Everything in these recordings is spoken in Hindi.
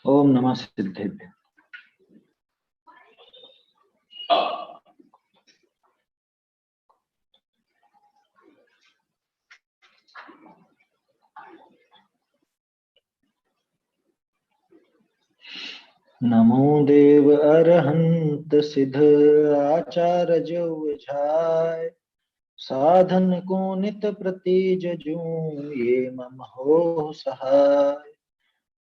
ओम नमः सिद्धेभ्य। नमो देव अरहंत सिद्ध आचार्य जो बुझाय, साधन को नित प्रति जजूं ये मम हो सहाय।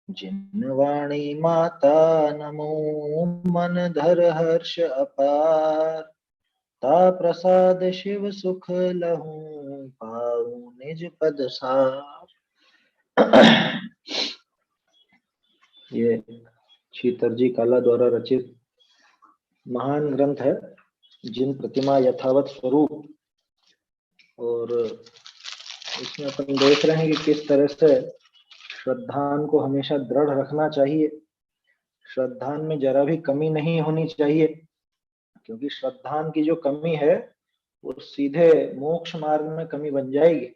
जिन वाणी माता नमो मन धर हर्ष अपार, ता प्रसाद शिव सुख लहूं पाऊं निज पद सार। ये छीतरजी काला द्वारा रचित महान ग्रंथ है, जिन प्रतिमा यथावत स्वरूप। और इसमें अपन देख रहे हैं कि किस तरह से श्रद्धान को हमेशा दृढ़ रखना चाहिए। श्रद्धान में जरा भी कमी नहीं होनी चाहिए, क्योंकि श्रद्धान की जो कमी है वो सीधे मोक्ष मार्ग में कमी बन जाएगी।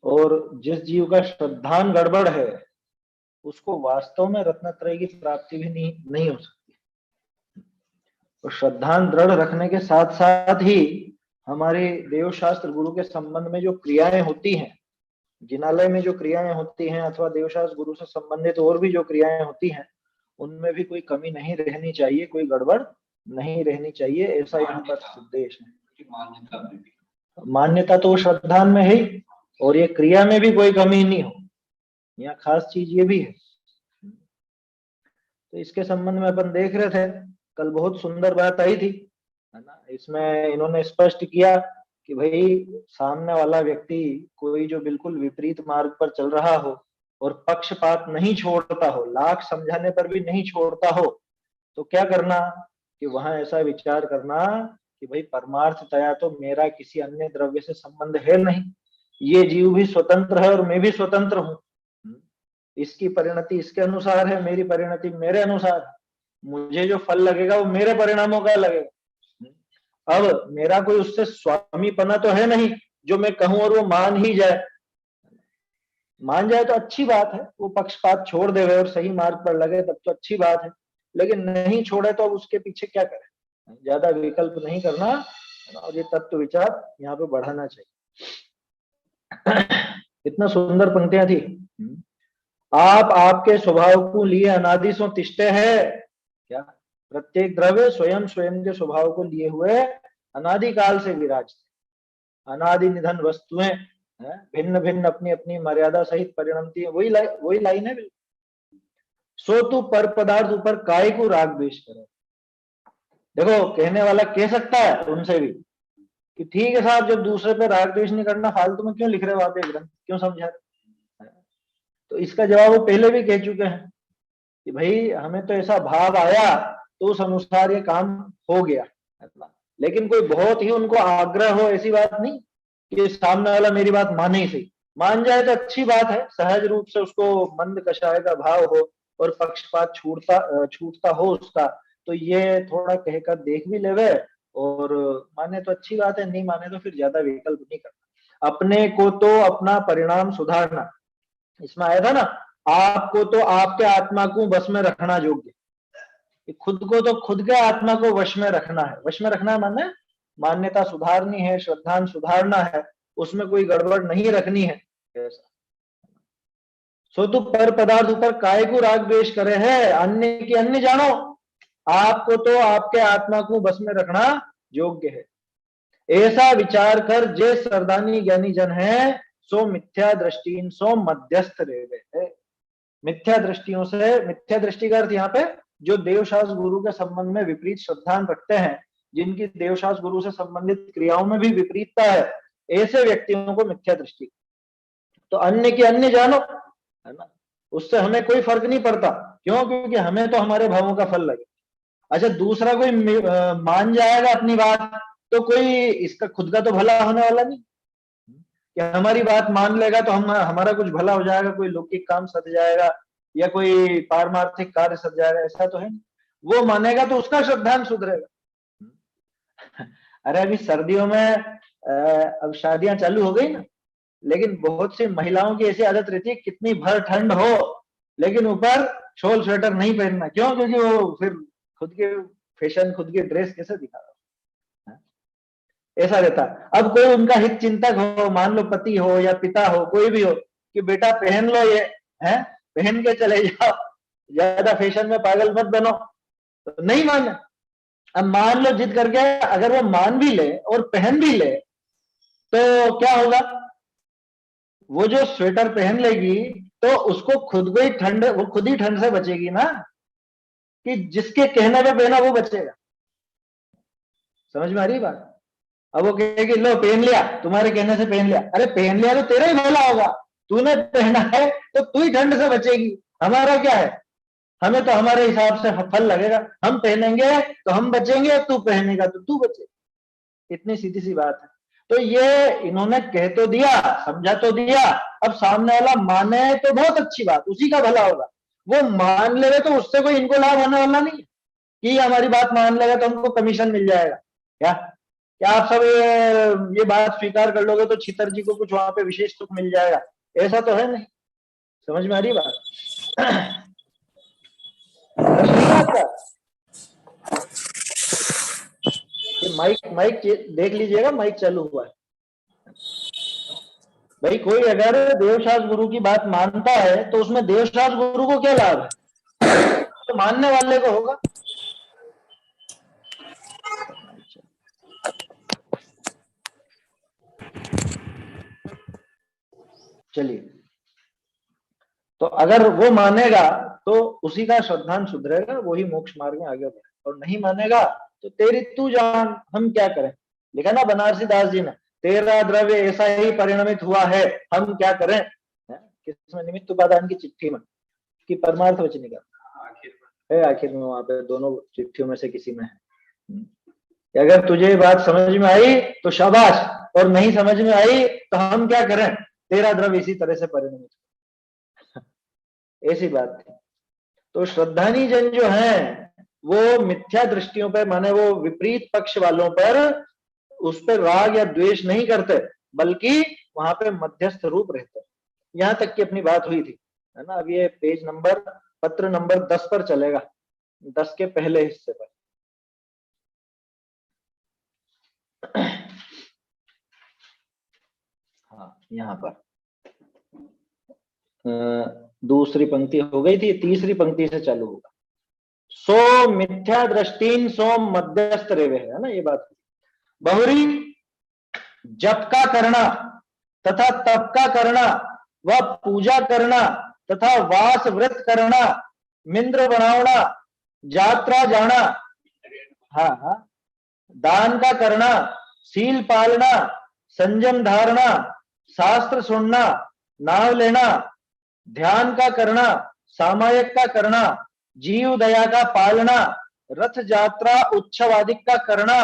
और जिस जीव का श्रद्धान गड़बड़ है उसको वास्तव में रत्नत्रय की प्राप्ति भी नहीं हो सकती। तो श्रद्धान दृढ़ रखने के साथ साथ ही हमारे देवशास्त्र गुरु के संबंध में जो क्रियाएं होती हैं, जिनालय में जो क्रियाएं होती हैं अथवा देवशास्त्र गुरु से संबंधित और भी जो क्रियाएं होती हैं, उनमें भी कोई कमी नहीं रहनी चाहिए, कोई गड़बड़ नहीं रहनी चाहिए, ऐसा यहाँ पर उद्देश है। मान्यता तो श्रद्धान में है ही, और ये क्रिया में भी कोई कमी नहीं हो, यहाँ खास चीज ये भी है। तो इसके संबंध में अपन देख रहे थे, कल बहुत सुंदर बात आई थी, है ना। इसमें इन्होंने स्पष्ट किया कि भाई सामने वाला व्यक्ति कोई जो बिल्कुल विपरीत मार्ग पर चल रहा हो और पक्षपात नहीं छोड़ता हो, लाख समझाने पर भी नहीं छोड़ता हो, तो क्या करना कि वहां ऐसा विचार करना कि भाई परमार्थतया तो मेरा किसी अन्य द्रव्य से संबंध है नहीं, ये जीव भी स्वतंत्र है और मैं भी स्वतंत्र हूँ। इसकी परिणति इसके अनुसार है, मेरी परिणति मेरे अनुसार है, मुझे जो फल लगेगा वो मेरे परिणामों का लगेगा। अब मेरा कोई उससे स्वामीपना तो है नहीं जो मैं कहूं और वो मान ही जाए। मान जाए तो अच्छी बात है, वो पक्षपात छोड़ देवे और सही मार्ग पर लगे तब तो अच्छी बात है, लेकिन नहीं छोड़े तो अब उसके पीछे क्या करें, ज्यादा विकल्प नहीं करना, और ये तत्व विचार यहाँ पे बढ़ाना चाहिए। इतना सुंदर पंक्तियां थी। आप आपके स्वभाव को लिए अनादि सो तिष्ठे है। क्या प्रत्येक द्रव्य स्वयं स्वयं के स्वभाव को लिए हुए अनादि काल से विराजते। अनादि निधन वस्तुएं भिन्न भिन्न अपनी अपनी मर्यादा सहित परिणमती है। वही लाइन है। सो तू पर पदार्थ ऊपर काय को राग द्वेष करे। देखो कहने वाला कह सकता है उनसे भी कि ठीक है साहब, जब दूसरे पे राग द्वेष नहीं करना, फालतू में क्यों लिख रहे हो आप ये ग्रंथ, क्यों समझा रहे। तो इसका जवाब वो पहले भी कह चुके हैं कि भाई हमें तो ऐसा भाव आया तो उस अनुसार ये काम हो गया, लेकिन कोई बहुत ही उनको आग्रह हो ऐसी बात नहीं कि सामने वाला मेरी बात माने ही सही। मान जाए तो अच्छी बात है, सहज रूप से उसको मंद कषाय का भाव हो और पक्षपात छूटता हो उसका, तो ये थोड़ा कहकर देख भी लेवे, और माने तो अच्छी बात है, नहीं माने तो फिर ज्यादा विकल्प नहीं करना। अपने को तो अपना परिणाम सुधारना, इसमें आया था ना, आपको तो आपके आत्मा को वश में रखना योग्य। खुद को तो खुद के आत्मा को वश में रखना है। वश में रखना है माने मान्यता सुधारनी है, श्रद्धान सुधारना है, उसमें कोई गड़बड़ नहीं रखनी है। ऐसा सो तो पर पदार्थ ऊपर काय को राग द्वेष करे है, अन्य की अन्य जानो। आपको तो आपके आत्मा को बस में रखना योग्य है। ऐसा विचार कर जे सरदानी ज्ञानी जन है, सो मिथ्या दृष्टि सो मध्यस्थ रेवे है। मिथ्या दृष्टियों से, मिथ्या दृष्टि का अर्थ यहाँ पे जो देवशास्त्र गुरु के संबंध में विपरीत श्रद्धान रखते हैं, जिनकी देवशास्त्र गुरु से संबंधित क्रियाओं में भी विपरीतता है, ऐसे व्यक्तियों को मिथ्या दृष्टि। तो अन्य की अन्य जानो, है ना, उससे हमें कोई फर्क नहीं पड़ता। क्यों? क्योंकि हमें तो हमारे भावों का फल लगे। अच्छा, दूसरा कोई मान जाएगा अपनी बात तो कोई इसका खुद का तो भला होने वाला नहीं कि हमारी बात मान लेगा तो हमारा कुछ भला हो जाएगा, कोई लौकिक काम सज जाएगा या कोई पारमार्थिक कार्य सज जाएगा, ऐसा तो है नहीं। वो मानेगा तो उसका श्रद्धान सुधरेगा। अरे अभी सर्दियों में अब शादियां चालू हो गई ना, लेकिन बहुत सी महिलाओं की ऐसी आदत रहती है, कितनी भर ठंड हो लेकिन ऊपर शॉल स्वेटर नहीं पहनना। क्यों? क्योंकि वो फिर खुद के फैशन, खुद की ड्रेस कैसे दिखा रहा है, ऐसा रहता। अब कोई उनका हित चिंतक हो, मान लो पति हो या पिता हो, कोई भी हो, कि बेटा पहन लो ये, है पहन के चले जाओ, ज्यादा फैशन में पागल मत बनो, तो नहीं माने। अब मान लो जिद करके अगर वो मान भी ले और पहन भी ले, तो क्या होगा? वो जो स्वेटर पहन लेगी तो उसको खुद को ही ठंड, वो खुद ही ठंड से बचेगी ना, कि जिसके कहने पे पहना वो बचेगा। समझ में आ रही बात? अब वो कहेगी लो पहन लिया, तुम्हारे कहने से पहन लिया। अरे पहन लिया तो तेरा ही भला होगा, तूने पहना है तो तू ही ठंड से बचेगी, हमारा क्या है? हमें तो हमारे हिसाब से फल लगेगा, हम पहनेंगे तो हम बचेंगे, तू पहनेगा तो तू बचेगा। इतनी सीधी सी बात है। तो ये इन्होंने कह तो दिया, समझा तो दिया, अब सामने वाला माने तो बहुत अच्छी बात, उसी का भला होगा। वो मान ले तो उससे कोई इनको लाभ होने वाला नहीं है कि हमारी बात मान लेगा तो हमको कमीशन मिल जाएगा। क्या आप सब ये बात स्वीकार कर लोगे तो छितर जी को कुछ वहां पे विशेष सुख मिल जाएगा? ऐसा तो है नहीं। समझ में आ रही बात? प्रश्न है आपका? ये माइक माइक देख लीजिएगा, माइक चालू हुआ है। भाई कोई अगर देवशास्त्र गुरु की बात मानता है तो उसमें देवशास्त्र गुरु को क्या लाभ है? तो मानने वाले को होगा। चलिए, तो अगर वो मानेगा तो उसी का श्रद्धांत सुधरेगा, वही मोक्ष मार्ग में आगे बढ़े, और नहीं मानेगा तो तेरी तू जान, हम क्या करें। लिखा ना बनारसी दास जी ने, तेरा द्रव्य ऐसा ही परिणमित हुआ है, हम क्या करें। किसमें? निमित्त उपादान की चिट्ठी में, कि परमार्थ वचनी का है आखिर में, वहां पे दोनों चिट्ठियों में से किसी में है। अगर तुझे बात समझ में आई तो शाबाश, और नहीं समझ में आई तो हम क्या करें, तेरा द्रव्य इसी तरह से परिणमित, ऐसी बात थी। तो श्रद्धानी जन जो है वो मिथ्या दृष्टियों पर, माने वो विपरीत पक्ष वालों पर, उस पर राग या द्वेष नहीं करते, बल्कि वहां पे मध्यस्थ रूप रहते। यहां तक की अपनी बात हुई थी, है ना। अब ये पेज नंबर, पत्र नंबर 10 पर चलेगा, 10 के पहले हिस्से पर। हाँ, यहाँ पर दूसरी पंक्ति हो गई थी, तीसरी पंक्ति से चालू होगा। सो मिथ्या दृष्टीन सो मध्यस्थ रेवे, है ना ये बात। बहुरी जप का करना तथा तप का करना व पूजा करना तथा वास व्रत करना, मिंद्र बनावना, यात्रा जाना, हाँ हाँ, दान का करना, सील पालना, संयम धारणा, शास्त्र सुनना, नाव लेना, ध्यान का करना, सामायिक का करना, जीव दया का पालना, रथ यात्रा उत्सव आदि का करना,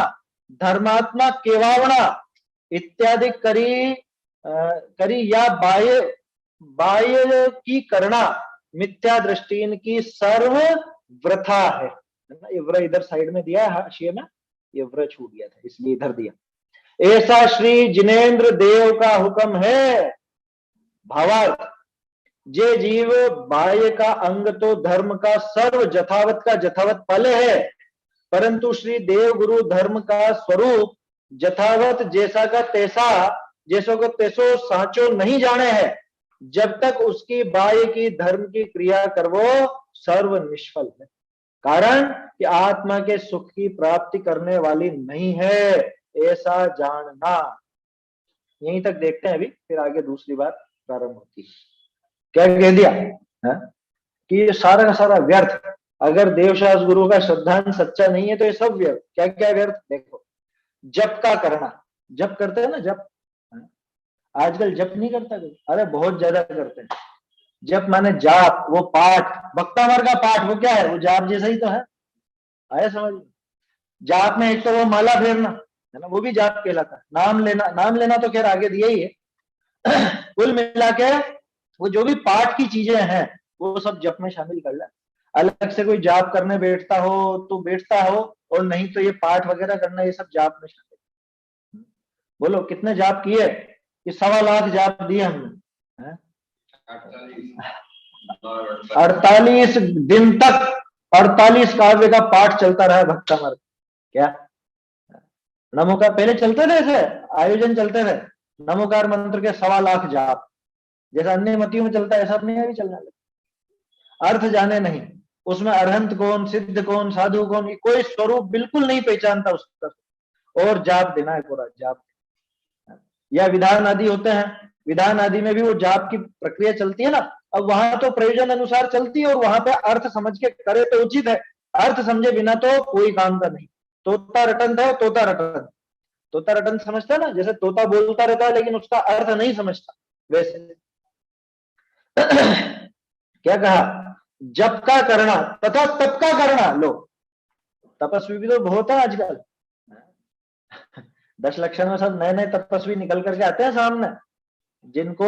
धर्मात्मा केवावना इत्यादि करी या बाह्य बाह्य की करना, मिथ्या दृष्टि की सर्व व्रथा है ना। ये व्र इधर साइड में दिया है हाशिए में, ये व्र छूट गया था इसलिए इधर दिया। ऐसा श्री जिनेन्द्र देव का हुक्म है। भावार्थ, जे जीव बाह्य का अंग तो धर्म का सर्व जथावत का जथावत पले है, परंतु श्री देव गुरु धर्म का स्वरूप जथावत जैसा का तैसा, जैसो को तैसो साचो नहीं जाने है, जब तक उसकी बाह्य की धर्म की क्रिया करवो सर्व निष्फल है। कारण कि आत्मा के सुख की प्राप्ति करने वाली नहीं है, ऐसा जानना। यहीं तक देखते हैं अभी, फिर आगे दूसरी बात प्रारंभ होती है। क्या कह दिया है कि ये सारा का सारा व्यर्थ। अगर देवशास्त्र गुरु का श्रद्धांत सच्चा नहीं है तो ये सब व्यर्थ। क्या क्या व्यर्थ? देखो, जप का करना, जप करते हैं ना, जप। आजकल जप नहीं करता कोई, अरे बहुत ज्यादा करते हैं। जप माने जाप, वो पाठ, भक्तामर का पाठ, वो क्या है? वो जाप जैसा ही तो है, आया समझ? जाप में एक तो वो माला फेरना है ना, वो भी जाप कहलाता है। नाम लेना, नाम लेना तो खैर आगे दिया ही है। कुल मिला के वो जो भी पाठ की चीजें हैं वो सब जप में शामिल कर ले। अलग से कोई जाप करने बैठता हो तो बैठता हो, और नहीं तो ये पाठ वगैरह करना, ये सब जाप में शामिल। बोलो कितने जाप किए? कि 1.25 लाख जाप दिए हमने, 48 दिन तक 48 काव्य का पाठ चलता रहा भक्तमर। क्या नमोकार पहले चलते थे, ऐसे आयोजन चलते थे, नमोकार मंत्र के 1.25 लाख जाप, जैसा अन्य मतियों में चलता है ऐसा अपने यहाँ भी चलने लगा। अर्थ जाने नहीं, उसमें अरहंत कौन, सिद्ध कौन, साधु कौन, कोई स्वरूप बिल्कुल नहीं पहचानता उसका, और जाप देना है पूरा जाप। या विधान आदि होते हैं, विधान आदि में भी वो जाप की प्रक्रिया चलती है ना, अब वहां तो प्रयोजन अनुसार चलती है, और वहां पे अर्थ समझ के करे तो उचित है, अर्थ समझे बिना तो कोई काम का नहीं। तोता रटन था, तोता रटन, तोता रटन समझता है ना, जैसे तोता बोलता रहता है लेकिन उसका अर्थ नहीं समझता, वैसे क्या कहा, जप का करना तथा तप का करना। लो तपस्वी भी तो बहुत है आजकल, 10 लक्षण में सब नए नए तपस्वी निकल करके आते हैं सामने, जिनको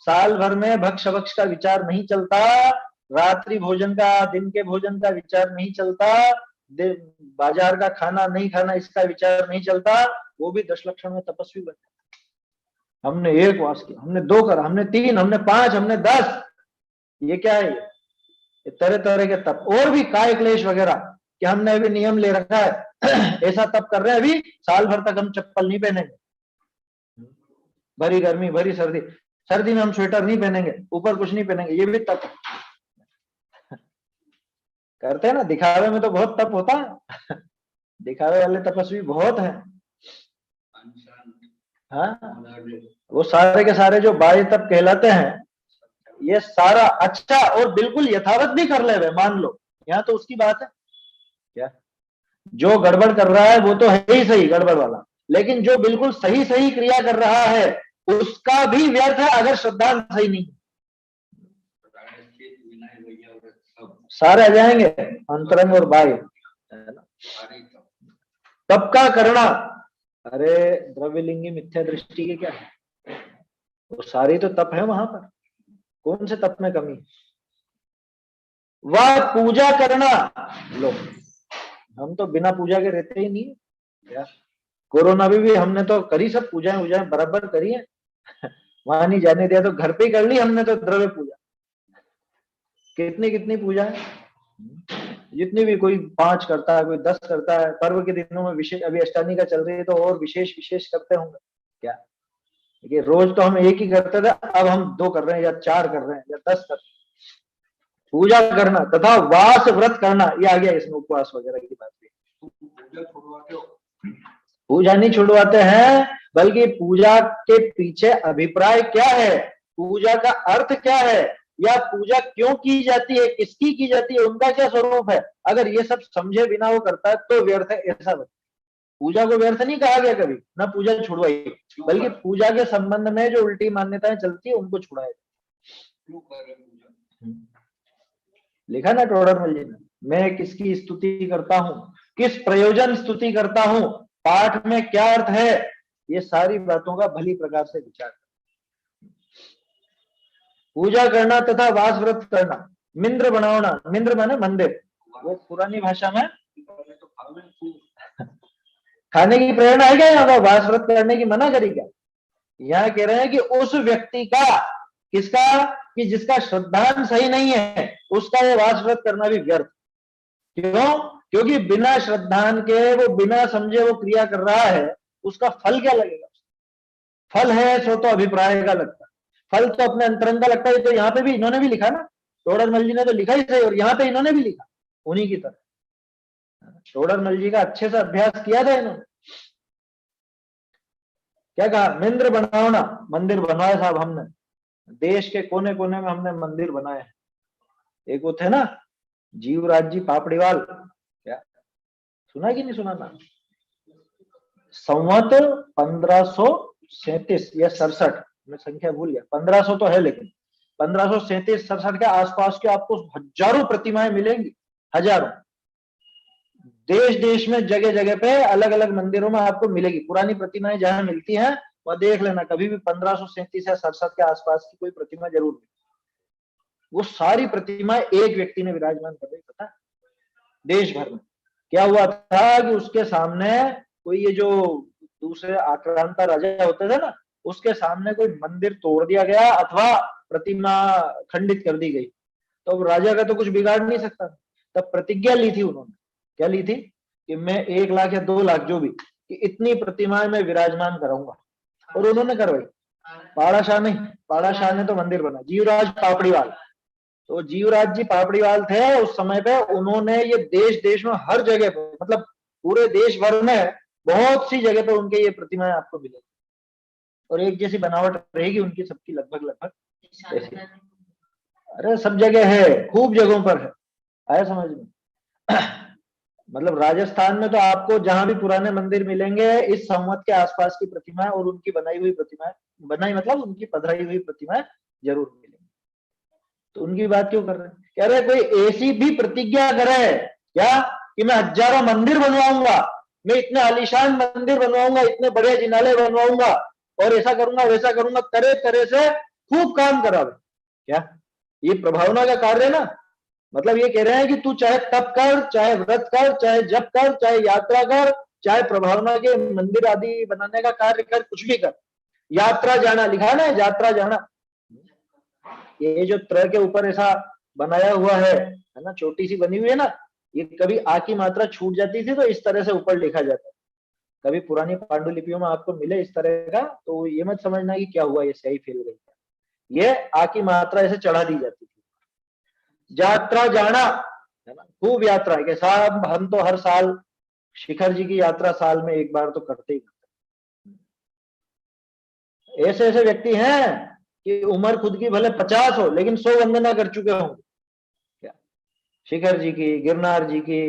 साल भर में भक्ष भक्ष का विचार नहीं चलता, रात्रि भोजन का, दिन के भोजन का विचार नहीं चलता, बाजार का खाना नहीं खाना इसका विचार नहीं चलता, वो भी 10 लक्षण में तपस्वी बने। हमने 1 वास किया, हमने 2 करा, हमने 3, हमने 5, हमने 10, ये क्या है, ये तरह तरह के तप, और भी काय क्लेश वगैरह, कि हमने अभी नियम ले रखा है ऐसा तप कर रहे हैं, अभी साल भर तक हम चप्पल नहीं पहनेंगे, भरी गर्मी भरी सर्दी, सर्दी में हम स्वेटर नहीं पहनेंगे, ऊपर कुछ नहीं पहनेंगे, ये भी तप करते हैं ना। दिखावे में तो बहुत तप होता है दिखावे वाले तपस्वी बहुत हैं। हाँ, वो सारे के सारे जो बाह्य तप कहलाते हैं, ये सारा अच्छा और बिल्कुल यथावत भी कर ले, मान लो यहाँ तो उसकी बात है, क्या जो गड़बड़ कर रहा है वो तो है ही सही गड़बड़ वाला, लेकिन जो बिल्कुल सही सही क्रिया कर रहा है उसका भी व्यर्थ है अगर श्रद्धा सही नहीं। सारे आ जाएंगे अंतरंग और बाह्य, तप का करना। अरे द्रव्यलिंगी मिथ्या दृष्टि के क्या है, वो सारी तो तप है वहां पर, कौन से तप में कमी। वह पूजा करना, लो हम तो बिना पूजा के रहते ही नहीं है, कोरोना में भी हमने तो करी सब पूजाएं वूजाएं बराबर करी है वहां नहीं जाने दिया तो घर पे ही कर ली हमने तो द्रव्य पूजा, कितनी कितनी पूजा है, जितनी भी, कोई 5 करता है, कोई 10 करता है, पर्व के दिनों में विशेष, अभी अष्टमी का चल रही है तो और विशेष विशेष करते होंगे क्या, देखिए रोज तो हम एक ही करते थे, अब हम 2 कर रहे हैं या 4 कर रहे हैं या 10 कर रहे हैं। पूजा करना तथा वास व्रत करना, ये आ गया इसमें उपवास वगैरह की बात भी। पूजा नहीं छुड़वाते हैं, बल्कि पूजा के पीछे अभिप्राय क्या है, पूजा का अर्थ क्या है, या पूजा क्यों की जाती है, किसकी की जाती है, उनका क्या स्वरूप है, अगर ये सब समझे बिना वो करता है तो व्यर्थ है, ऐसा बता। पूजा को व्यर्थ नहीं कहा गया कभी, ना पूजा छुड़वाई, बल्कि पूजा के संबंध में जो उल्टी मान्यताएं चलती है उनको छुड़ाया। लिखा ना टोडरमल जी ने, मैं किसकी स्तुति करता हूँ, किस प्रयोजन स्तुति करता हूँ, पाठ में क्या अर्थ है, ये सारी बातों का भली प्रकार से विचार। पूजा करना तथा वास व्रत करना, मिंद्र बनाना, मिंद्र माने मंदिर, वो पुरानी भाषा में खाने की प्रेरणा है क्या, यहाँ पर वास व्रत करने की मना करी क्या, यहाँ कह रहे हैं कि उस व्यक्ति का, किसका, कि जिसका श्रद्धान सही नहीं है उसका ये वास व्रत करना भी व्यर्थ। क्यों, क्योंकि बिना श्रद्धान के, वो बिना समझे वो क्रिया कर रहा है, उसका फल क्या लगेगा, फल है सो तो अभिप्राय का लगता है, फल तो अपने अंतरंग का लगता है। तो यहाँ पे भी इन्होंने भी लिखा ना, टोडरमल जी ने तो लिखा ही सही, और यहाँ पे इन्होंने भी लिखा उन्हीं की तरह, टोडरमल जी का अच्छे से अभ्यास किया था इन्होंने। क्या कहा, मिंद्र बनाना, मंदिर बनवाए साहब हमने, देश के कोने कोने में हमने मंदिर बनाए हैं। एक वो थे ना जीवराज जी पापड़ीवाल, क्या सुना कि नहीं सुना ना, संवत 1537 या 67, मैं संख्या भूल गया, 1500 तो है लेकिन 1537-67 के आसपास के आपको हजारों प्रतिमाएं मिलेंगी, हजारों, देश देश में जगह जगह पे अलग अलग मंदिरों में आपको मिलेगी पुरानी प्रतिमाएं, जहां मिलती हैं वह देख लेना, कभी भी 1537 या 67 के आसपास की कोई प्रतिमा जरूर मिलेगी। वो सारी प्रतिमाएं एक व्यक्ति ने विराजमान कर रही, पता देश भर में। क्या हुआ था कि उसके सामने कोई, ये जो दूसरे आक्रांता राजा होते थे ना, उसके सामने कोई मंदिर तोड़ दिया गया अथवा प्रतिमा खंडित कर दी गई, तो अब राजा का तो कुछ बिगाड़ नहीं सकता। तब प्रतिज्ञा ली थी उन्होंने। क्या ली थी? कि मैं 1 लाख या 2 लाख जो भी, कि इतनी प्रतिमाएं मैं विराजमान कराऊंगा। और उन्होंने करवाई। पाड़ाशाह नहीं, पाड़ाशाह ने तो मंदिर बना, जीवराज पापड़ीवाल। तो जीवराज जी पापड़ीवाल थे उस समय पे, उन्होंने ये देश देश में हर जगह पे, मतलब पूरे देश भर में बहुत सी जगह पे उनके ये प्रतिमाएं आपको मिलेगी। और एक जैसी बनावट रहेगी उनकी सबकी, लगभग लगभग ऐसी। अरे सब जगह है, खूब जगहों पर है। आया समझ में? मतलब राजस्थान में तो आपको जहां भी पुराने मंदिर मिलेंगे, इस संवत के आसपास की प्रतिमाएं और उनकी बनाई हुई प्रतिमाएं, बनाई मतलब उनकी पधराई हुई प्रतिमाएं जरूर मिलेंगी। तो उनकी बात क्यों कर रहे हैं? कह रहे कोई ऐसी भी प्रतिज्ञा करे क्या कि मैं हजारों मंदिर बनवाऊंगा, मैं इतने आलीशान मंदिर बनवाऊंगा, इतने बड़े जिनाले बनवाऊंगा, और ऐसा करूंगा वैसा करूंगा, तरह तरह से खूब काम करावे। क्या ये प्रभावना का कार्य है ना? मतलब ये कह रहे हैं कि तू चाहे तप कर, चाहे व्रत कर, चाहे जप कर, चाहे यात्रा कर, चाहे प्रभावना के मंदिर आदि बनाने का कार्य कर, कुछ भी कर। यात्रा जाना लिखा ना, यात्रा जाना। ये जो त्र के ऊपर ऐसा बनाया हुआ है ना, छोटी सी बनी हुई है ना, ये कभी आ की मात्रा छूट जाती थी तो इस तरह से ऊपर लिखा जाता है। कभी पुरानी पांडुलिपियों में आपको मिले इस तरह का, तो ये मत समझना कि क्या हुआ, ये सही फेल गई। ये आ की मात्रा ऐसे चढ़ा दी जाती थी। यात्रा जाना है ना, खूब यात्रा है कि साहब हम तो हर साल शिखर जी की यात्रा साल में 1 बार तो करते ही करते। ऐसे ऐसे व्यक्ति हैं कि उम्र खुद की भले 50 हो लेकिन 100 वंदना कर चुके होंगे। क्या शिखर जी की, गिरनार जी की,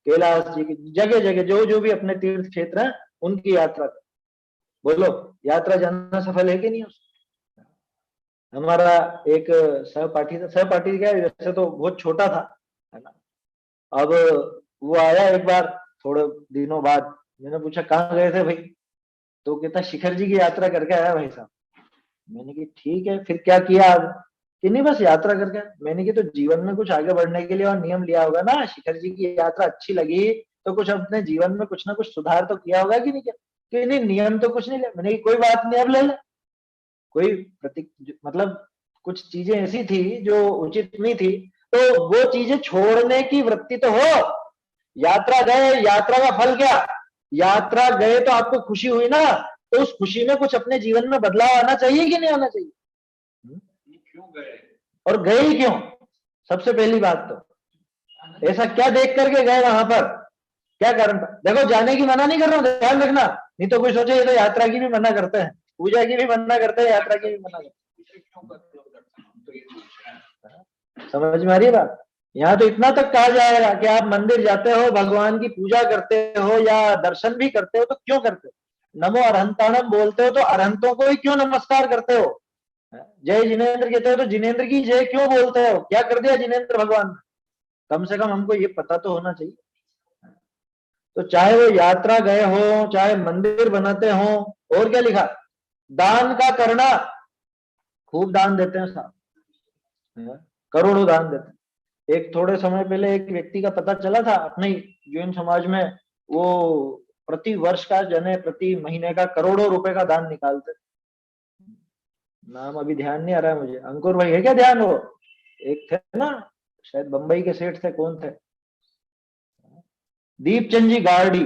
कैलाश जी की, जगह जगह जो जो भी अपने तीर्थ क्षेत्र हैं उनकी यात्रा। बोलो यात्रा जाना सफल है कि नहीं? हमारा एक सहपाठी था, सहपाठी क्या है वैसे तो बहुत छोटा था, है ना। अब वो आया एक बार थोड़े दिनों बाद, मैंने पूछा कहाँ गए थे भाई? तो कहता शिखर जी की यात्रा करके आया भाई साहब। मैंने की ठीक है, फिर क्या किया अब? कि नहीं बस यात्रा करके। मैंने की तो जीवन में कुछ आगे बढ़ने के लिए और नियम लिया होगा ना, शिखर जी की यात्रा अच्छी लगी तो कुछ अपने जीवन में कुछ ना कुछ सुधार तो किया होगा कि नहीं किया? कि नहीं नियम तो कुछ नहीं लिया। मैंने कोई बात नहीं, अब ले ले। कोई मतलब कुछ चीजें ऐसी थी जो उचित नहीं थी, तो वो चीजें छोड़ने की वृत्ति तो हो। यात्रा गए, यात्रा का फल क्या? यात्रा गए तो आपको खुशी हुई ना, तो उस खुशी में कुछ अपने जीवन में बदलाव आना चाहिए कि नहीं आना चाहिए? क्यों गए और गए ही क्यों? सबसे पहली बात तो ऐसा क्या देख करके गए वहां पर, क्या कारण था? देखो जाने की मना नहीं कर रहा हूं, ध्यान रखना, नहीं तो कोई सोचे ये तो यात्रा की भी मना करते हैं, पूजा की भी मना करते हैं, यात्रा की भी मना करते हैं। समझ में आ रही है बात? यहाँ तो इतना तक कहा जाएगा कि आप मंदिर जाते हो, भगवान की पूजा करते हो या दर्शन भी करते हो तो क्यों करते हो? नमो अरहंताणम बोलते हो तो अरहंतों को ही क्यों नमस्कार करते हो? जय जिनेन्द्र कहते हो तो जिनेन्द्र की जय क्यों बोलते हो? क्या कर दिया जिनेन्द्र भगवान ने? कम से कम हमको ये पता तो होना चाहिए। तो चाहे वो यात्रा गए हो, चाहे मंदिर बनाते हो, और क्या लिखा? दान का करना, खूब दान देते हैं साहब, करोड़ों दान देते हैं। एक थोड़े समय पहले एक व्यक्ति का पता चला था अपने जैन समाज में, वो प्रति वर्ष का जने प्रति महीने का करोड़ों रुपए का दान निकालते। नाम अभी ध्यान नहीं आ रहा है मुझे, अंकुर भाई है क्या ध्यान? वो एक थे ना, शायद बंबई के सेठ थे, कौन थे? दीपचंद जी गार्डी,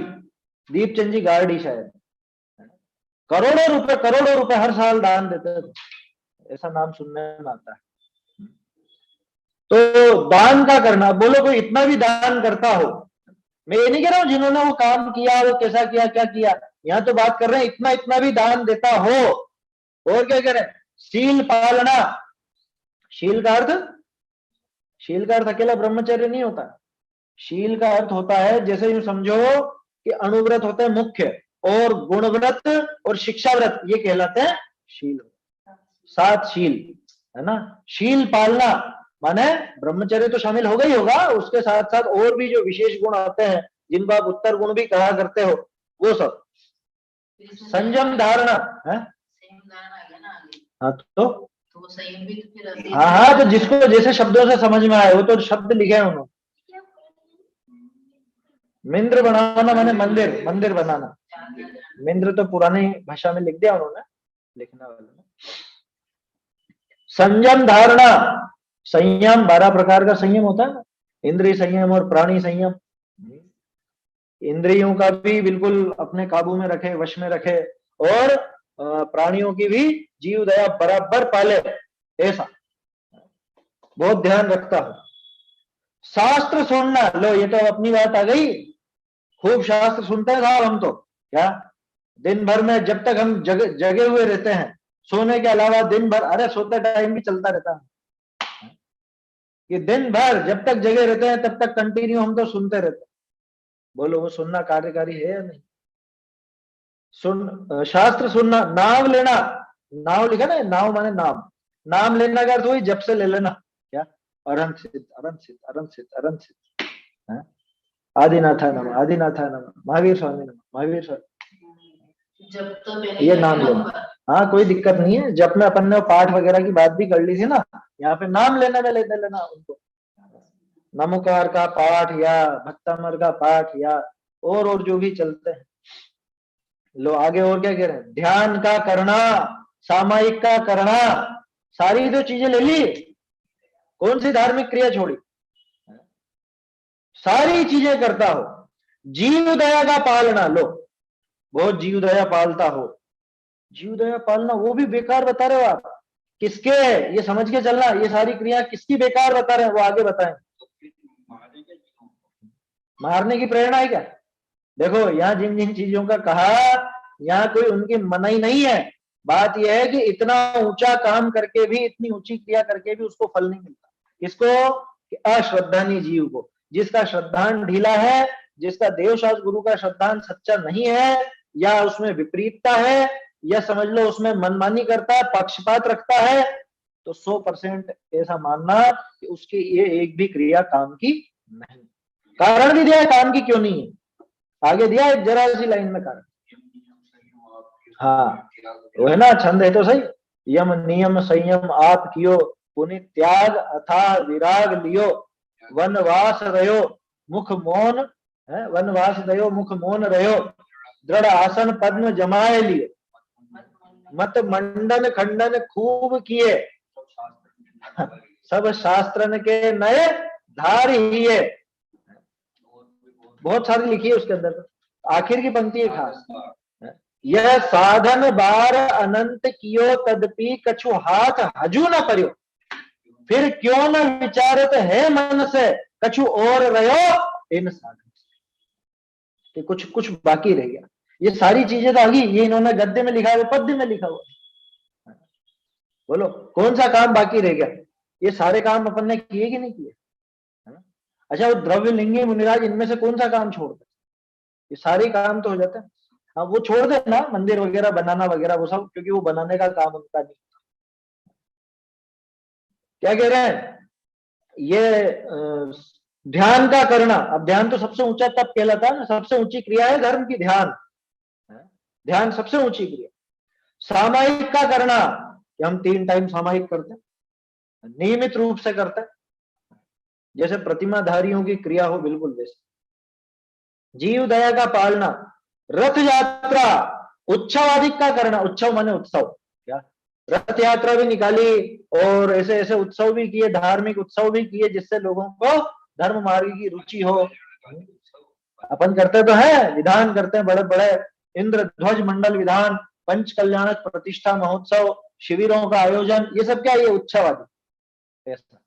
दीपचंद जी गार्डी शायद। करोड़ों रुपए हर साल दान देते थे, ऐसा नाम सुनने में आता है। तो दान का करना, बोलो कोई इतना भी दान करता हो, मैं ये नहीं कह रहा हूं जिन्होंने वो काम किया वो कैसा किया क्या किया, यहाँ तो बात कर रहे हैं इतना इतना भी दान देता हो। और क्या कह रहे हैं? शील पालना। शील का अर्थ, शील का अर्थ अकेला ब्रह्मचर्य नहीं होता। शील का अर्थ होता है, जैसे यूं समझो कि अणुव्रत होते हैं मुख्य, और गुणव्रत और शिक्षा व्रत ये कहलाते हैं शील। 7 शील है ना। शील पालना माने ब्रह्मचर्य तो शामिल होगा ही होगा, उसके साथ साथ और भी जो विशेष गुण आते हैं जिनको आप उत्तर गुण भी कहा करते हो, वो सब। संयम धारणा है। हाँ तो हाँ हाँ, तो जिसको जैसे शब्दों से समझ में आए वो तो शब्द लिखे हैं उन्होंने। मिंद्र बनाना माने मंदिर, मंदिर बनाना। मिंद्र तो पुरानी भाषा में लिख दिया उन्होंने, लिखने वाले ने। संयम धारणा, संयम 12 प्रकार का संयम होता है ना, इंद्रिय संयम और प्राणी संयम। इंद्रियों का भी बिल्कुल अपने काबू में रखे, वश में रखे, और प्राणियों की भी जीव दया बराबर पाले, ऐसा बहुत ध्यान रखता हूं। शास्त्र सुनना, लो ये तो अपनी बात आ गई, खूब शास्त्र सुनते हैं साहब हम तो। क्या दिन भर में जब तक हम जगे हुए रहते हैं, सोने के अलावा दिन भर, अरे सोते टाइम भी चलता रहता है कि दिन भर जब तक जगे रहते हैं तब तक कंटिन्यू हम तो सुनते रहते हैं। बोलो वो सुनना कार्यकारी है या नहीं? शास्त्र सुनना, नाम लेना, नाव लिखा ना, नाव माने नाम, नाम लेना का अर्थ वही जब से ले लेना। क्या अरहंत सिद्ध, अरहंत सिद्ध, अरहंत सिद्ध, अरहंत सिद्ध, आदिनाथा नमः, आदिनाथा नमः, महावीर स्वामी नमः, महावीर स्वामी, जब तो ये नाम लेना। हाँ कोई दिक्कत नहीं है, जब में अपन ने पाठ वगैरह की बात भी कर ली थी ना, यहाँ पे नाम लेने में लेते लेना उनको, नमोकार का पाठ या भक्तामर का पाठ या और जो भी चलते हैं। लो आगे और क्या कह रहे हैं, ध्यान का करना, सामायिक का करना, सारी जो चीजें ले ली, कौन सी धार्मिक क्रिया छोड़ी, सारी चीजें करता हो। जीव दया का पालना, लो बहुत जीव दया पालता हो, जीव दया पालना वो भी बेकार बता रहे हो आप, किसके, ये समझ के चलना, ये सारी क्रिया किसकी बेकार बता रहे हैं, वो आगे बताएं। मारने की प्रेरणा है क्या? देखो यहाँ जिन जिन चीजों का कहा, यहाँ कोई उनकी मनाही नहीं है, बात यह है कि इतना ऊंचा काम करके भी, इतनी ऊंची क्रिया करके भी उसको फल नहीं मिलता। किसको? अश्रद्धानी जीव को, जिसका श्रद्धान ढीला है, जिसका देवशास्त्र गुरु का श्रद्धान सच्चा नहीं है, या उसमें विपरीतता है, या समझ लो उसमें मनमानी करता है, पक्षपात रखता है, तो 100% ऐसा मानना कि उसकी ये एक भी क्रिया काम की नहीं। कारण भी दिया है काम की क्यों नहीं है, आगे दिया है जरा सी लाइन में कारण। हाँ वो है ना, छंद है तो सही, यम नियम संयम आप कियो, पुनि त्याग अथा विराग लियो, वनवास रहो मुख मौन, वनवास दयो मुख मौन रहो, दृढ़ आसन पद्म जमाए लिए, मत मंडन खंडन खूब किए, सब शास्त्रन के नए धार ही है। बहुत सारी लिखी है उसके अंदर, आखिर की पंक्ति है खास, यह साधन बार अनंत कियो तदपि कछु हाथ हजू न करियो, फिर क्यों न विचारत है मन से कछु और रहो इन साधन, कि कुछ कुछ बाकी रह गया। ये सारी चीजें तो आ गई, ये इन्होंने गद्य में लिखा हुआ, पद्य में लिखा हुआ, बोलो कौन सा काम बाकी रह गया? ये सारे काम अपन ने किए कि नहीं किए? अच्छा वो द्रव्य लिंगी मुनिराज, इनमें से कौन सा काम छोड़ दे? ये सारे काम तो हो जाते हैं। हाँ वो छोड़ देना, मंदिर वगैरह बनाना वगैरह वो सब, क्योंकि वो बनाने का काम उनका नहीं। क्या कह रहे हैं, ये ध्यान का करना, अब ध्यान तो सबसे ऊंचा तप कहलाता है ना, सबसे ऊंची क्रिया है धर्म की ध्यान, ध्यान सबसे ऊंची क्रिया। सामायिक का करना, कि हम 3 टाइम सामायिक करते हैं, नियमित रूप से करते हैं, जैसे प्रतिमाधारियों की क्रिया हो बिल्कुल वैसे। जीव दया का पालना, रथ यात्रा, उत्सव आदि का करना, उत्सव माने उत्सव, क्या रथ यात्रा भी निकाली और ऐसे ऐसे उत्सव भी किए, धार्मिक उत्सव भी किए, जिससे लोगों को धर्म मार्ग की रुचि हो। अपन करते तो है, विधान करते हैं बड़े बड़े, इंद्र ध्वज मंडल विधान, पंच कल्याणक प्रतिष्ठा महोत्सव, शिविरों का आयोजन, ये सब क्या, ये उत्सव आदि, ऐसा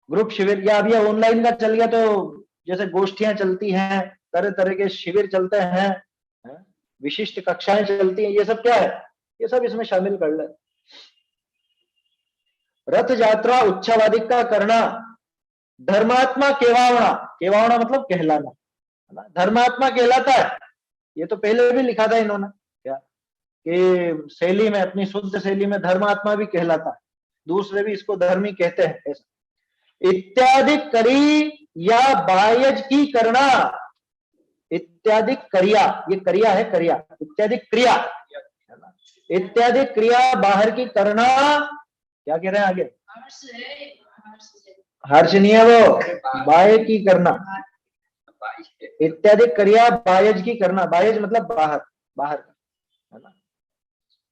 ग्रुप शिविर, या अभी ऑनलाइन का चल गया तो जैसे गोष्ठियां चलती हैं, तरह तरह के शिविर चलते हैं, विशिष्ट कक्षाएं चलती हैं, ये सब क्या है, ये सब इसमें शामिल कर ले। रथ यात्रा उत्सव आदि का करना, धर्मात्मा केवावना, केवावना मतलब कहलाना, है ना, धर्मात्मा कहलाता है, ये तो पहले भी लिखा था इन्होंने, क्या कि शैली में, अपनी शुद्ध शैली में धर्मात्मा भी कहलाता है, दूसरे भी इसको धर्मी कहते हैं, ऐसा। इत्यादि करी या बायज की करना, इत्यादि क्रिया, ये क्रिया है, क्रिया इत्यादि क्रिया, इत्यादि क्रिया बाहर की करना, क्या कह रहे हैं आगे, हर्ष नहीं है वो, बाह्य की करना, इत्यादि क्रिया बायज की करना, बायज मतलब बाहर, बाहर का, है ना,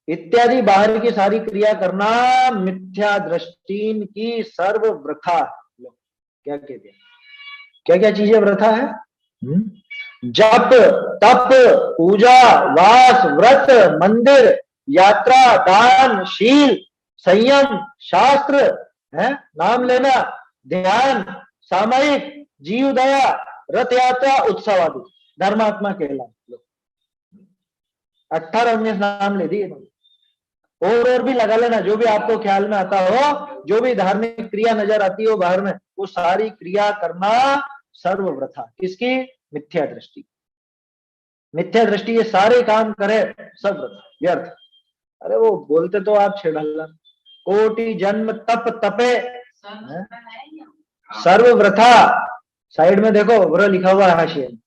इत्यादि बाहर की सारी क्रिया करना मिथ्या दृष्टि की सर्व वृथा। क्या कह दिया, क्या क्या चीजें वृथा है? जप, तप, पूजा, वास, व्रत, मंदिर, यात्रा, दान, शील, संयम, शास्त्र है, नाम लेना, ध्यान, सामयिक, जीव दया, रथ यात्रा, उत्सव आदि धर्मात्मा कहलाए। 18-19 नाम ले दिए। और भी लगा लेना, जो भी आपको ख्याल में आता हो, जो भी धार्मिक क्रिया नजर आती हो बाहर में, वो सारी क्रिया करना सर्वव्रथा। किसकी? मिथ्या दृष्टि। मिथ्या दृष्टि ये सारे काम करे सब व्यर्थ। अरे वो बोलते तो आप छेड़ल्ला, कोटि जन्म तप तपे सर्वव्रथा। साइड में देखो व्र लिखा हुआ है हाशिए में,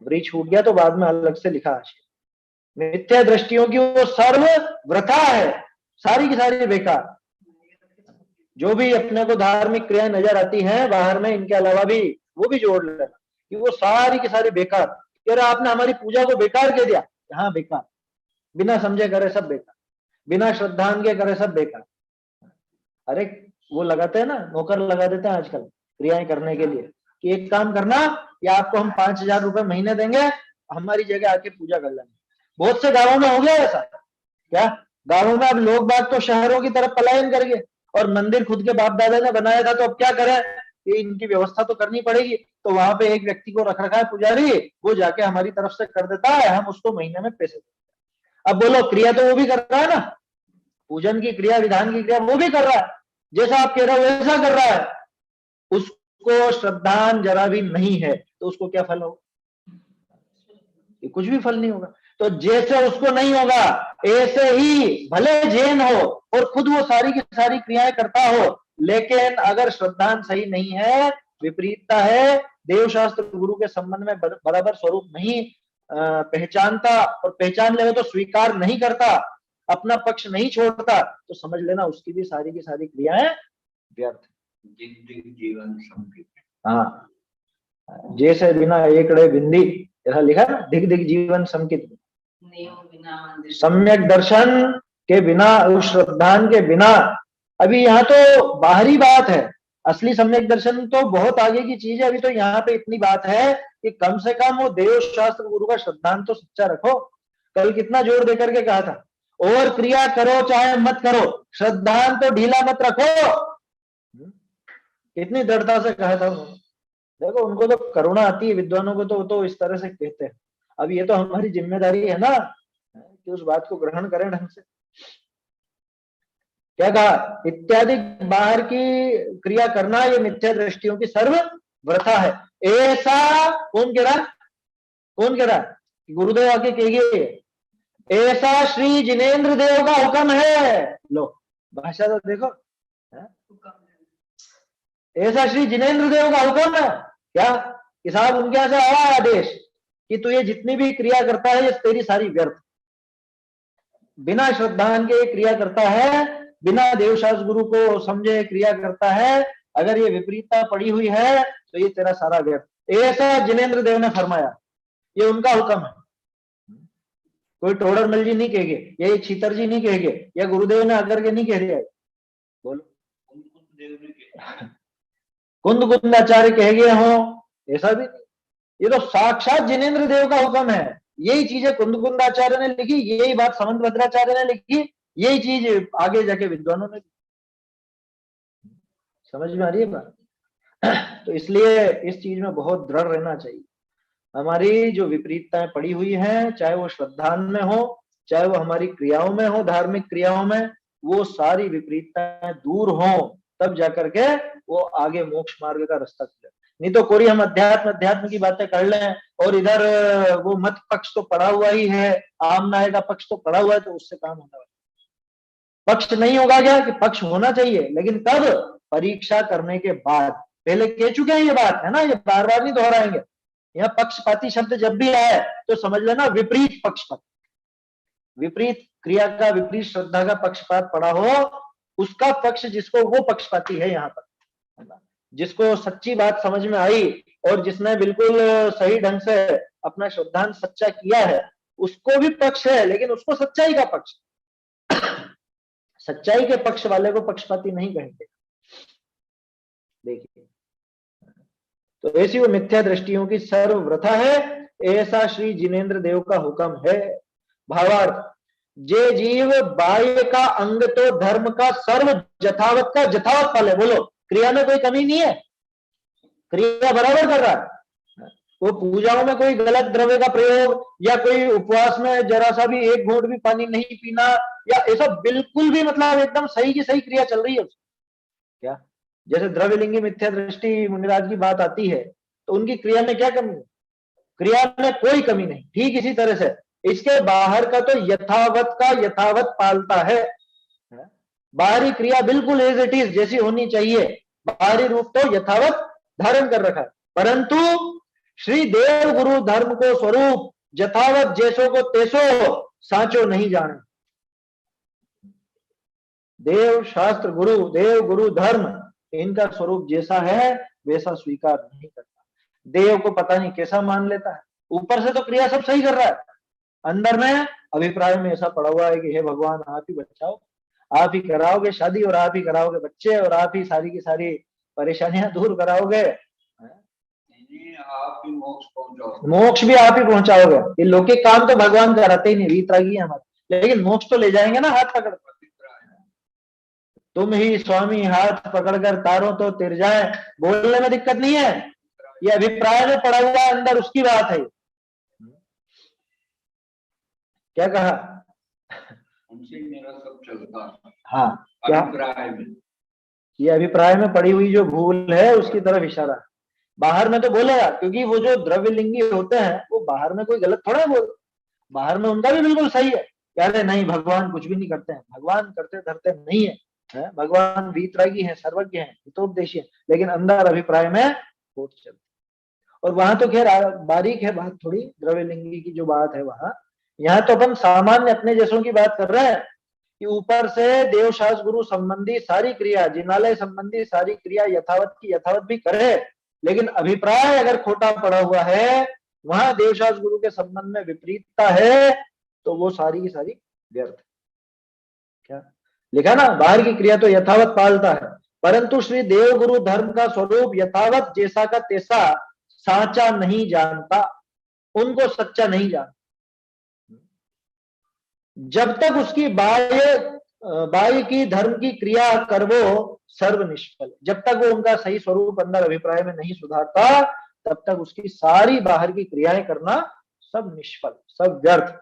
व्री छूट गया तो बाद में अलग से लिखा हाशिए। मिथ्या दृष्टियों की वो सर्व वृथा है, सारी की सारी बेकार। जो भी अपने को धार्मिक क्रियाएं नजर आती हैं बाहर में, इनके अलावा भी वो भी जोड़ लेना कि वो सारी की सारी बेकार। कह रहे आपने हमारी पूजा को बेकार कह दिया। हाँ बेकार, बिना समझे करे सब बेकार, बिना श्रद्धान के करे सब बेकार। अरे वो लगाते हैं ना, नौकर लगा देते हैं आजकल क्रियाएं करने के लिए कि एक काम करना, या आपको हम 5,000 रुपए महीने देंगे, हमारी जगह आके पूजा कर लेना। बहुत से गांवों में हो गया ऐसा। क्या गांवों में अब लोग बाग तो शहरों की तरफ पलायन कर गए, और मंदिर खुद के बाप दादा ने बनाया था, तो अब क्या करें, ये इनकी व्यवस्था तो करनी पड़ेगी। तो वहां पे एक व्यक्ति को रख रखा है पुजारी, वो जाके हमारी तरफ से कर देता है, हम उसको महीने में पैसे देते। अब बोलो क्रिया तो वो भी कर रहा है ना, पूजन की क्रिया, विधान की क्रिया वो भी कर रहा है, जैसा आप कह रहे हो वैसा कर रहा है, उसको श्रद्धान जरा भी नहीं है, तो उसको क्या फल होगा? कुछ भी फल नहीं होगा। तो जैसे उसको नहीं होगा, ऐसे ही भले जैन हो और खुद वो सारी की सारी क्रियाएं करता हो, लेकिन अगर श्रद्धान सही नहीं है, विपरीतता है, देवशास्त्र गुरु के संबंध में बराबर स्वरूप नहीं पहचानता, और पहचान ले तो स्वीकार नहीं करता, अपना पक्ष नहीं छोड़ता, तो समझ लेना उसकी भी सारी की सारी क्रियाएं व्यर्थ। जीवन संकित। हाँ, जैसे बिना एकड़े बिंदी, ऐसा लिखा ना, दिग दिग जीवन संकित। सम्यक दर्शन के बिना, उस श्रद्धान के बिना, अभी यहाँ तो बाहरी बात है, असली सम्यक दर्शन तो बहुत आगे की चीज है। अभी तो यहाँ पे इतनी बात है कि कम से कम वो देव शास्त्र गुरु का श्रद्धान तो सच्चा रखो। कल कितना जोर देकर के कहा था, और क्रिया करो चाहे मत करो, श्रद्धान तो ढीला मत रखो। कितनी दृढ़ता से कहा था उन्होंने। देखो उनको तो करुणा आती है, विद्वानों को तो इस तरह से कहते हैं। अब ये तो हमारी जिम्मेदारी है ना कि उस बात को ग्रहण करें ढंग से। क्या कहा? इत्यादि बाहर की क्रिया करना ये मिथ्या दृष्टियों की सर्व वृथा है। ऐसा कौन कह रहा? कौन कह रहा? गुरुदेव आके कहिए, ऐसा श्री जिनेन्द्र देव का हुक्म है। लो भाषा तो देखो, ऐसा श्री जिनेन्द्र देव का हुक्म है। क्या कि साहब उनके यहां से आया आदेश कि तू ये जितनी भी क्रिया करता है ये तेरी सारी व्यर्थ, बिना श्रद्धान के क्रिया करता है, बिना देवशास्त्र गुरु को समझे क्रिया करता है, अगर ये विपरीतता पड़ी हुई है तो ये तेरा सारा व्यर्थ। ऐसा जिनेन्द्र देव ने फरमाया, ये उनका हुक्म है। कोई टोडरमल जी नहीं कहेंगे, या ये छीतर जी नहीं कहेंगे, या गुरुदेव ने आकर के नहीं कह दिया। बोलो कुंद कुंदाचार्य कह गए हो, ऐसा भी नहीं। ये तो साक्षात जिनेन्द्र देव का हुक्म है। यही चीजें कुंद कुंदाचार्य ने लिखी, यही बात समंत भद्राचार्य ने लिखी, यही चीज आगे जाके विद्वानों ने। समझ में आ रही है बात? तो इसलिए इस चीज में बहुत दृढ़ रहना चाहिए। हमारी जो विपरीतताएं पड़ी हुई हैं, चाहे वो श्रद्धान में हो, चाहे वो हमारी क्रियाओं में हो, धार्मिक क्रियाओं में, वो सारी विपरीतताएं दूर हो, तब जाकर के वो आगे मोक्ष मार्ग का रास्ता खुले। नहीं तो कोई हम अध्यात्म की बातें कर लें और इधर वो मत पक्ष तो पड़ा हुआ ही है, आम न्याय का पक्ष तो पड़ा हुआ है, तो उससे काम होने वाला पक्ष नहीं होगा। क्या कि पक्ष होना चाहिए, लेकिन कब? परीक्षा करने के बाद। पहले कह चुके हैं ये बात, है ना, ये बार बार नहीं दोहराएंगे। यहाँ पक्षपाती शब्द जब भी आए तो समझ लेना विपरीत पक्षपात, विपरीत क्रिया का, विपरीत श्रद्धा का पक्षपात पड़ा हो, उसका पक्ष जिसको, वो पक्षपाती है। यहाँ पर जिसको सच्ची बात समझ में आई और जिसने बिल्कुल सही ढंग से अपना श्रद्धांत सच्चा किया है, उसको भी पक्ष है, लेकिन उसको सच्चाई का पक्ष, सच्चाई के पक्ष वाले को पक्षपाती नहीं कहेंगे। देखिए, तो ऐसी वो मिथ्या दृष्टियों की सर्वव्रथा है, ऐसा श्री जिनेन्द्र देव का हुक्म है। भावार्थ, जे जीव बाह्य का अंग तो धर्म का सर्व यथावत का यथावत पाले। बोलो, क्रिया में कोई कमी नहीं है, क्रिया बराबर कर रहा है। वो पूजाओं में कोई गलत द्रव्य का प्रयोग, या कोई उपवास में जरा सा भी एक घूंट भी पानी नहीं पीना, या ऐसा बिल्कुल भी, मतलब एकदम सही की सही क्रिया चल रही है क्या? जैसे द्रव्यलिंगी मिथ्या दृष्टि मुनिराज की बात आती है, तो उनकी क्रिया में क्या कमी है? क्रिया में कोई कमी नहीं। ठीक इसी तरह से इसके बाहर का तो यथावत का यथावत पालता है। बाहरी क्रिया बिल्कुल एज इट इज जैसी होनी चाहिए, बाहरी रूप तो यथावत धारण कर रखा है, परंतु श्री देव गुरु धर्म को स्वरूप यथावत जैसो को तेसो साचो नहीं जाने। देव शास्त्र गुरु, देव गुरु धर्म, इनका स्वरूप जैसा है वैसा स्वीकार नहीं करता। देव को पता नहीं कैसा मान लेता है, ऊपर से तो क्रिया सब सही कर रहा है, अंदर में अभिप्राय में ऐसा पड़ा हुआ है कि हे भगवान आप ही बचाओ, आप ही कराओगे शादी, और आप ही कराओगे बच्चे, और आप ही सारी की सारी परेशानियां दूर कराओगे, आप ही मोक्ष पहुंचाओगे, मोक्ष भी आप ही पहुंचाओगे। ये लौकिक काम तो भगवान कराते ही नहीं, वीतरागी है हमारे, लेकिन मोक्ष तो ले जाएंगे ना हाथ पकड़। तुम ही स्वामी हाथ पकड़कर तारो तो तिर जाए, बोलने में दिक्कत नहीं है, ये अभिप्राय में पड़ा हुआ अंदर उसकी बात है। क्या कहा? उनसे मेरा सब चलता। हाँ, क्या अभिप्राय में, ये अभिप्राय में पड़ी हुई जो भूल है उसकी तरफ इशारा। बाहर में तो बोलेगा, क्योंकि वो जो द्रव्यलिंगी होते हैं वो बाहर में कोई गलत थोड़ा बोल, बाहर में उनका भी बिल्कुल सही है, यार नहीं भगवान कुछ भी नहीं करते हैं, भगवान करते धरते नहीं है, भगवान वीतरागी है, सर्वज्ञ है, हितोपदेशी है, लेकिन अंदर अभिप्राय में खोट चलती। और वहां तो खैर बारीक है बात थोड़ी, द्रव्यलिंगी की जो बात है वहां, यहाँ तो अपन सामान्य अपने जैसों की बात कर रहे हैं कि ऊपर से देवशास्त्र गुरु संबंधी सारी क्रिया, जिनालय संबंधी सारी क्रिया यथावत की यथावत भी करे, लेकिन अभिप्राय अगर खोटा पड़ा हुआ है, वहां देवशास्त्र गुरु के संबंध में विपरीतता है, तो वो सारी की सारी व्यर्थ। क्या लिखा ना, बाहर की क्रिया तो यथावत पालता है, परंतु श्री देव गुरु धर्म का स्वरूप यथावत जैसा का तैसा साचा नहीं जानता, उनको सच्चा नहीं जानता। जब तक उसकी बाह्य की धर्म की क्रिया कर वो सर्व निष्फल, जब तक वो उनका सही स्वरूप अंदर अभिप्राय में नहीं सुधारता, तब तक उसकी सारी बाहर की क्रियाएं करना सब निष्फल, सब व्यर्थ।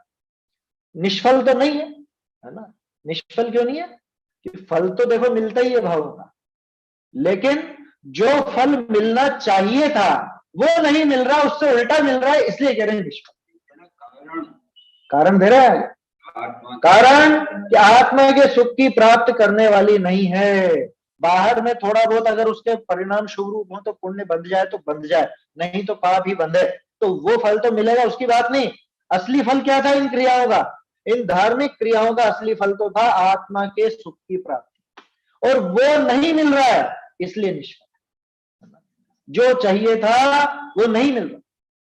निष्फल तो नहीं है ना? निष्फल क्यों नहीं है? कि फल तो देखो मिलता ही है भावों का, लेकिन जो फल मिलना चाहिए था वो नहीं मिल रहा, उससे उल्टा मिल रहा है, इसलिए कह रहे हैं निष्फल। कारण दे रहा है, कारण कि आत्मा के सुख की प्राप्त करने वाली नहीं है। बाहर में थोड़ा बहुत अगर उसके परिणाम शुभ रूप हो तो पुण्य बंध जाए तो बंध जाए, नहीं तो पाप ही बंधे, तो वो फल तो मिलेगा, उसकी बात नहीं। असली फल क्या था इन क्रियाओं का? इन धार्मिक क्रियाओं का असली फल तो था आत्मा के सुख की प्राप्ति, और वो नहीं मिल रहा है, इसलिए निष्फल। जो चाहिए था वो नहीं मिल रहा।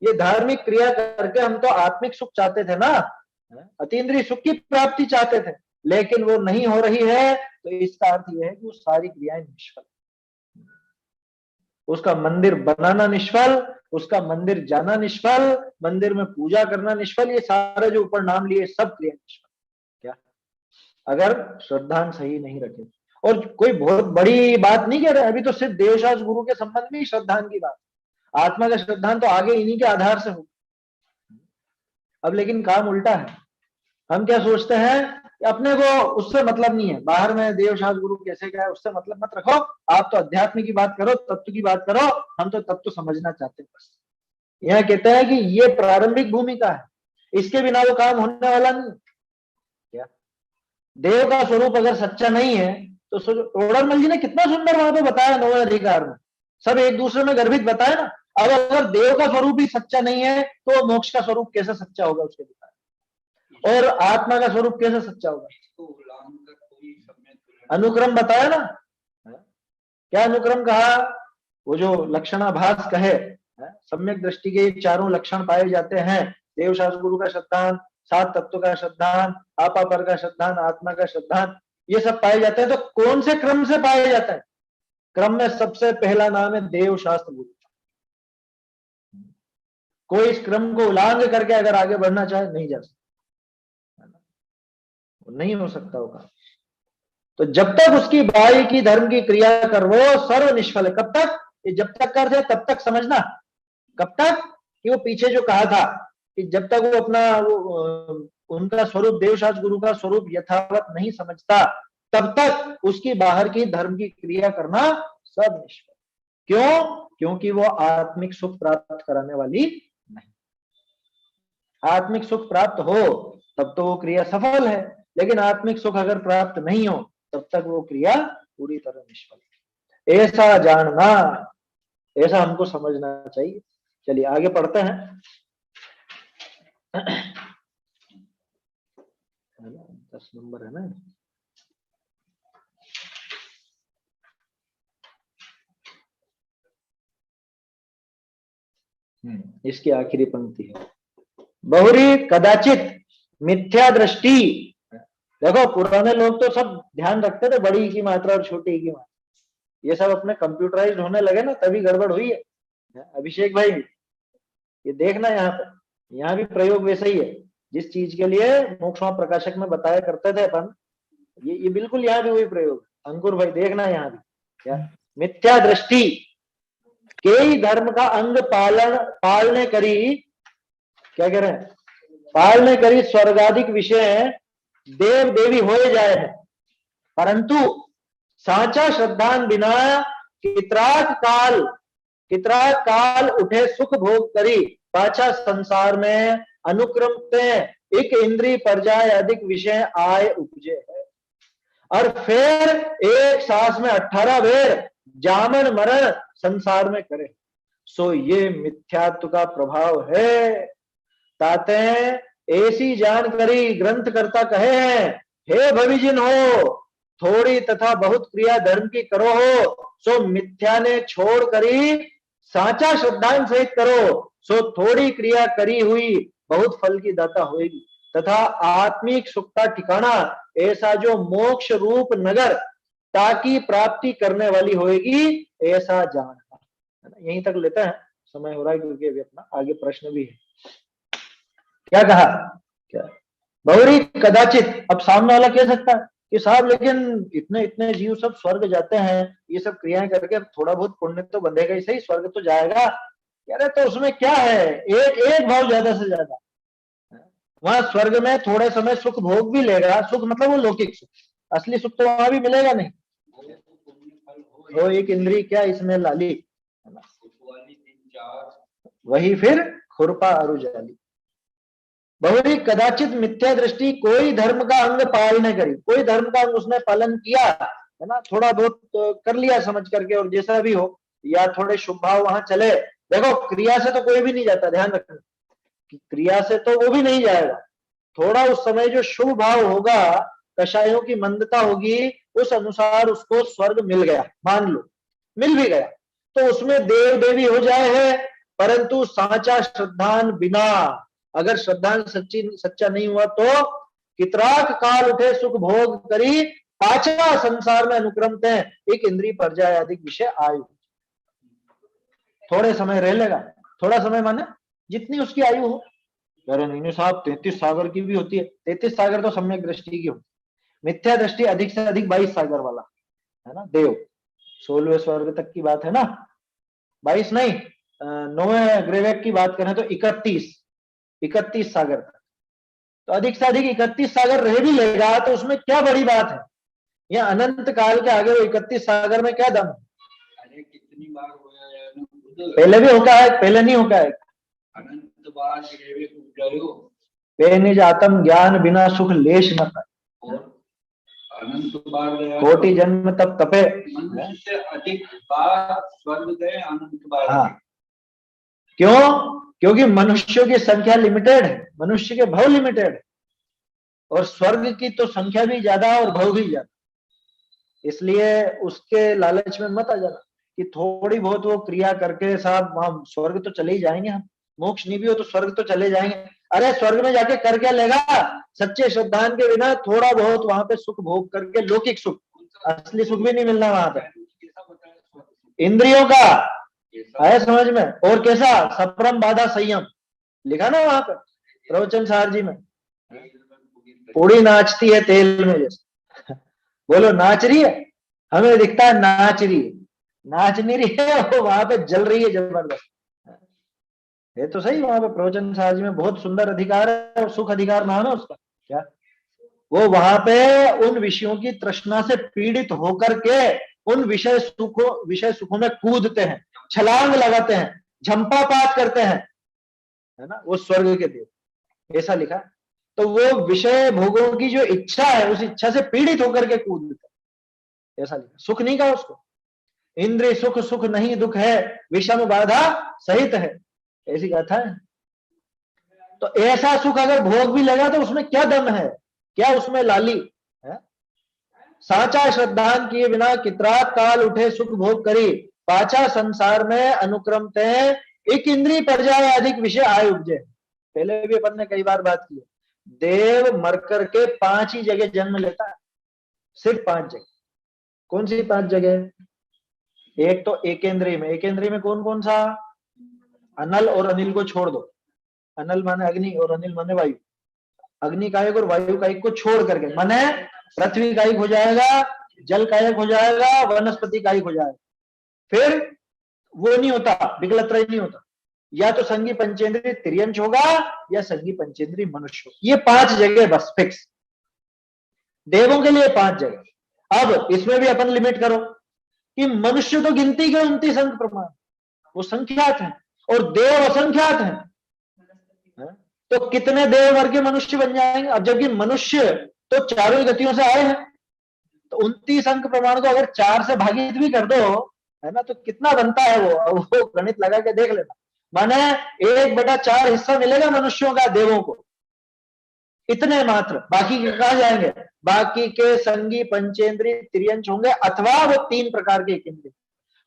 ये धार्मिक क्रिया करके हम तो आत्मिक सुख चाहते थे ना, अतीन्द्रिय सुख की प्राप्ति चाहते थे, लेकिन वो नहीं हो रही है, तो इसका अर्थ यह है कि वो सारी क्रियाएं निष्फल। उसका मंदिर बनाना निष्फल, उसका मंदिर जाना निष्फल, मंदिर में पूजा करना निष्फल, ये सारे जो ऊपर नाम लिए सब क्रिया निष्फल। क्या? अगर श्रद्धान सही नहीं रखे। और कोई बहुत बड़ी बात नहीं कह रहे, अभी तो सिर्फ देवशास्त्र गुरु के संबंध में ही श्रद्धान की बात, आत्मा का श्रद्धान तो आगे इन्हीं के आधार से हो। अब लेकिन काम उल्टा है, हम क्या सोचते हैं कि अपने को उससे मतलब नहीं है, बाहर में देवशास्त्र गुरु कैसे क्या है उससे मतलब मत रखो, आप तो अध्यात्म की बात करो, तत्व की बात करो, हम तो तत्व समझना चाहते हैं बस। यह कहते हैं कि ये प्रारंभिक भूमिका है, इसके बिना वो काम होने वाला नहीं। क्या? देव का स्वरूप अगर सच्चा नहीं है तो तोड़रमल जी ने कितना सुंदर वहां पे बताया नौवें अधिकार में, सब एक दूसरे में गर्भित बताया ना। अब अगर देव का स्वरूप ही सच्चा नहीं है तो मोक्ष का स्वरूप कैसे सच्चा होगा उसके बताया, और आत्मा का स्वरूप कैसे सच्चा होगा? अनुक्रम बताया ना, क्या अनुक्रम कहा? वो जो लक्षणाभास कहे, सम्यक दृष्टि के चारों लक्षण पाए जाते हैं, देवशास्त्र गुरु का श्रद्धान, सात तत्व का श्रद्धान, आपापर का श्रद्धान, आत्मा का श्रद्धान, ये सब पाए जाते हैं। तो कौन से क्रम से पाए जाते हैं? क्रम में सबसे पहला नाम है देव शास्त्र गुरु। कोई इस क्रम को उल्लंघन करके अगर आगे बढ़ना चाहे नहीं जा सकता, नहीं हो सकता होगा। तो जब तक उसकी बाई की धर्म की क्रिया कर वो सर्व निष्फल है। कब तक? ये जब तक कर दे तब तक समझना। कब तक? कि वो पीछे जो कहा था कि जब तक वो अपना उनका स्वरूप देवशास्त्र गुरु का स्वरूप यथावत नहीं समझता तब तक उसकी बाहर की धर्म की क्रिया करना सब निष्फल। क्यों? क्योंकि वो आत्मिक सुख प्राप्त कराने वाली नहीं। आत्मिक सुख प्राप्त हो तब तो वो क्रिया सफल है, लेकिन आत्मिक सुख अगर प्राप्त नहीं हो तब तक वो क्रिया पूरी तरह निष्फल है। ऐसा जानना, ऐसा हमको समझना चाहिए। चलिए आगे पढ़ते हैं। 10 नंबर है ना। इसकी आखिरी पंक्ति है, बहुरी कदाचित मिथ्या दृष्टि। देखो पुराने लोग तो सब ध्यान रखते थे बड़ी की मात्रा और छोटी की मात्रा, ये सब अपने कंप्यूटराइज्ड होने लगे ना तभी गड़बड़ हुई है। अभिषेक भाई ये देखना, यहाँ भी प्रयोग वैसा ही है। जिस चीज के लिए मोक्षमा प्रकाशक में बताया करते थे अपन, ये बिल्कुल यहाँ भी वही प्रयोग। अंकुर भाई देखना यहाँ भी क्या, मिथ्या दृष्टि कई धर्म का अंग पालने करी, क्या कह रहे हैं, पालने करी स्वर्गाधिक विषय देव देवी हो जाए है, परंतु साचा श्रद्धान बिना कितराक काल उठे सुख भोग करी पाछा संसार में अनुक्रम एक इंद्रिय पर जाए अधिक विषय आय उपजे है, और फिर एक सांस में 18 बेर जामन मरण संसार में करे। सो ये मिथ्यात्व का प्रभाव है। ताते ऐसी जानकारी ग्रंथ करता कहे हैं, हे भविजिन हो थोड़ी तथा बहुत क्रिया धर्म की करो हो, सो मिथ्या ने छोड़ करी साचा श्रद्धान सहित करो, सो थोड़ी क्रिया करी हुई बहुत फल की दाता होगी, तथा आत्मिक सुख का ठिकाना ऐसा जो मोक्ष रूप नगर ताकि प्राप्ति करने वाली होगी, ऐसा जानना। यहीं तक लेते हैं, समय हो रहा है क्योंकि अभी अपना आगे प्रश्न भी है। क्या कहा, क्या बहुरी कदाचित। अब सामने वाला कह सकता है कि साहब लेकिन इतने इतने जीव सब स्वर्ग जाते हैं, ये सब क्रियाएं करके थोड़ा बहुत पुण्य तो बंधेगा ही सही, स्वर्ग तो जाएगा। कह रहे तो उसमें क्या है, एक भाव ज्यादा से ज्यादा। वहां स्वर्ग में थोड़े समय सुख भोग भी लेगा, सुख मतलब वो लौकिक सुख, असली सुख तो वहां भी मिलेगा नहीं। वो एक इंद्री क्या इसमें लाली, वही फिर खुरपा अरुजाली। बहुरी कदाचित मिथ्या दृष्टि कोई धर्म का अंग पालने करी, कोई धर्म का अंग उसने पालन किया है ना, थोड़ा बहुत कर लिया समझ करके और जैसा भी हो, या थोड़े शुभ भाव वहां चले। देखो क्रिया से तो कोई भी नहीं जाता, ध्यान रखना कि क्रिया से तो वो भी नहीं जाएगा। थोड़ा उस समय जो शुभ भाव होगा, कषायों की मंदता होगी, उस अनुसार उसको स्वर्ग मिल गया, मान लो मिल भी गया, तो उसमें देव देवी हो जाए है, परंतु साचा श्रद्धान बिना, अगर श्रद्धान सच्चा नहीं हुआ तो कितराक काल उठे सुख भोग करी पाचा संसार में अनुक्रमते एक इंद्रिय पर जाए अधिक विषय आयु। थोड़े समय रह लेगा, थोड़ा समय माने जितनी उसकी आयु हो। अरे नहीं साहब 33 सागर की भी होती है, 33 सागर तो सम्यक दृष्टि की होती, मिथ्या दृष्टि अधिक से अधिक 22 सागर वाला है ना। देव 16वें स्वर्ग तक की बात है ना, 22 नहीं, 9वें ग्रेवेक की बात करें तो 31 सागर तक, तो अधिक से अधिक 31 सागर रह भी लेगा तो उसमें क्या बड़ी बात है। यह अनंत काल के आगे वो 31 सागर में क्या दम है। अरे कितनी बार होया, पहले भी होगा है, पहले नहीं होगा है, अनंत बार पे निज आत्म ज्ञान बिना सुख लेश न कर, अनंत बार कोटि जन्म तब तपे, मनुष्य से अधिक बार स्वर्ग गए, अनंत बार। हाँ क्यों, क्योंकि मनुष्यों की संख्या लिमिटेड है, मनुष्य के भव लिमिटेड है, और स्वर्ग की तो संख्या भी ज्यादा और भव भी ज्यादा, इसलिए उसके लालच में मत आ जाना कि थोड़ी बहुत वो क्रिया करके साहब वहां स्वर्ग तो चले ही जाएंगे हम, मोक्ष नहीं भी हो तो स्वर्ग तो चले जाएंगे। अरे स्वर्ग में जाके कर क्या लेगा? सच्चे श्रद्धान के बिना थोड़ा बहुत वहां पे सुख भोग करके लौकिक सुख, असली सुख भी नहीं मिलना वहां पे। इंद्रियों का आया समझ में? और कैसा? सप्रम बाधा संयम लिखा ना वहां पे प्रवचन सार जी में। पूड़ी नाचती है तेल में जैसे। बोलो नाच रही है, हमें दिखता है नाच रही है, नाच नहीं रही है, वो वहां पे जल रही है जबरदस्त। ये तो सही, वहां पे प्रवचन सार जी में बहुत सुंदर अधिकार है, और सुख अधिकार नाम है उसका क्या। वो वहां पे उन विषयों की तृष्णा से पीड़ित होकर के उन विषय सुखों में कूदते हैं, छलांग लगाते हैं, झंपापात करते हैं, है ना, वो स्वर्ग के देव, ऐसा लिखा। तो वो विषय भोगों की जो इच्छा है उस इच्छा से पीड़ित होकर के कूदते हैं, ऐसा लिखा। सुख नहीं कहा उसको, इंद्रिय सुख सुख नहीं दुख है, विषम बाधा सहित है, ऐसी कथा है। तो ऐसा सुख अगर भोग भी लगा तो उसमें क्या दम है, क्या उसमें लाली है? साचा श्रद्धान किए बिना कितरात काल उठे सुख भोग करी, पाचा संसार में अनुक्रम ते एक इंद्रिय पर जाए अधिक विषय आय उपजे। पहले भी अपन ने कई बार बात की है, देव मर करके 5 ही जगह जन्म लेता है, सिर्फ 5 जगह। कौन सी 5 जगह? एक तो एकेंद्रिय में, एकेंद्रिय में कौन कौन सा? अनल और अनिल को छोड़ दो, अनल माने अग्नि और अनिल माने वायु। अग्नि का एक और वायु का एक को छोड़ करके माने पृथ्वी का एक हो जाएगा, जल का एक हो जाएगा, वनस्पति का एक हो जाएगा। फिर वो नहीं होता, विकलत्रय नहीं होता, या तो संगी पंचेंद्रीय तिर्यंश होगा या संगी पंचेंद्रीय मनुष्य। ये 5 जगह बस फिक्स, देवों के लिए 5 जगह। अब इसमें भी अपन लिमिट करो कि मनुष्य तो गिनती के 29 अंक प्रमाण, वो संख्यात है, और देव असंख्यात है। तो कितने देव वर्ग के मनुष्य बन जाएंगे? अब जबकि मनुष्य तो चारों गतियों से आए हैं, तो 29 अंक प्रमाण को अगर 4 से भागित भी कर दो, है ना, तो कितना बनता है वो गणित लगा के देख लेना। माने 1/4 हिस्सा मिलेगा मनुष्यों का देवों को, इतने मात्र। बाकी के कहां जाएंगे? बाकी के संगी पंचेंद्रिय तिर्यंश होंगे, अथवा वो 3 प्रकार के इंद्रिय,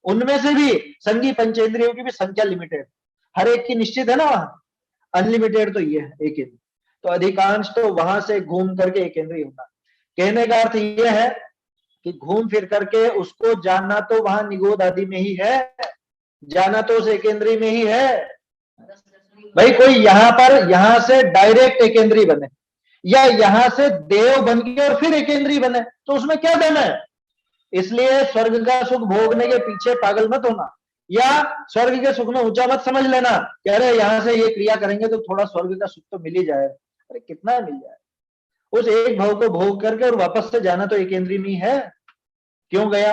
उनमें से भी संगी पंचेंद्रियों की भी संख्या लिमिटेड, हर एक की निश्चित है ना, वहां अनलिमिटेड तो ये है एक इंद्रिय। तो अधिकांश तो वहां से घूम करके एक इंद्रिय होगा। कहने का अर्थ यह है कि घूम फिर करके उसको जानना तो वहां निगोद आदि में ही है, जाना तो उस एकेंद्रीय में ही है। भाई कोई यहां से डायरेक्ट एकेंद्रीय बने, या यहां से देव बन के और फिर एकेंद्रीय बने, तो उसमें क्या दम है? इसलिए स्वर्ग का सुख भोगने के पीछे पागल मत होना, या स्वर्ग के सुख में ऊंचा मत समझ लेना कि अरे यहां से ये क्रिया करेंगे तो थोड़ा स्वर्ग का सुख तो मिल ही जाए। अरे कितना मिल जाए? उस एक भाव को भोग करके और वापस से जाना तो एकेंद्रीय में है। क्यों गया?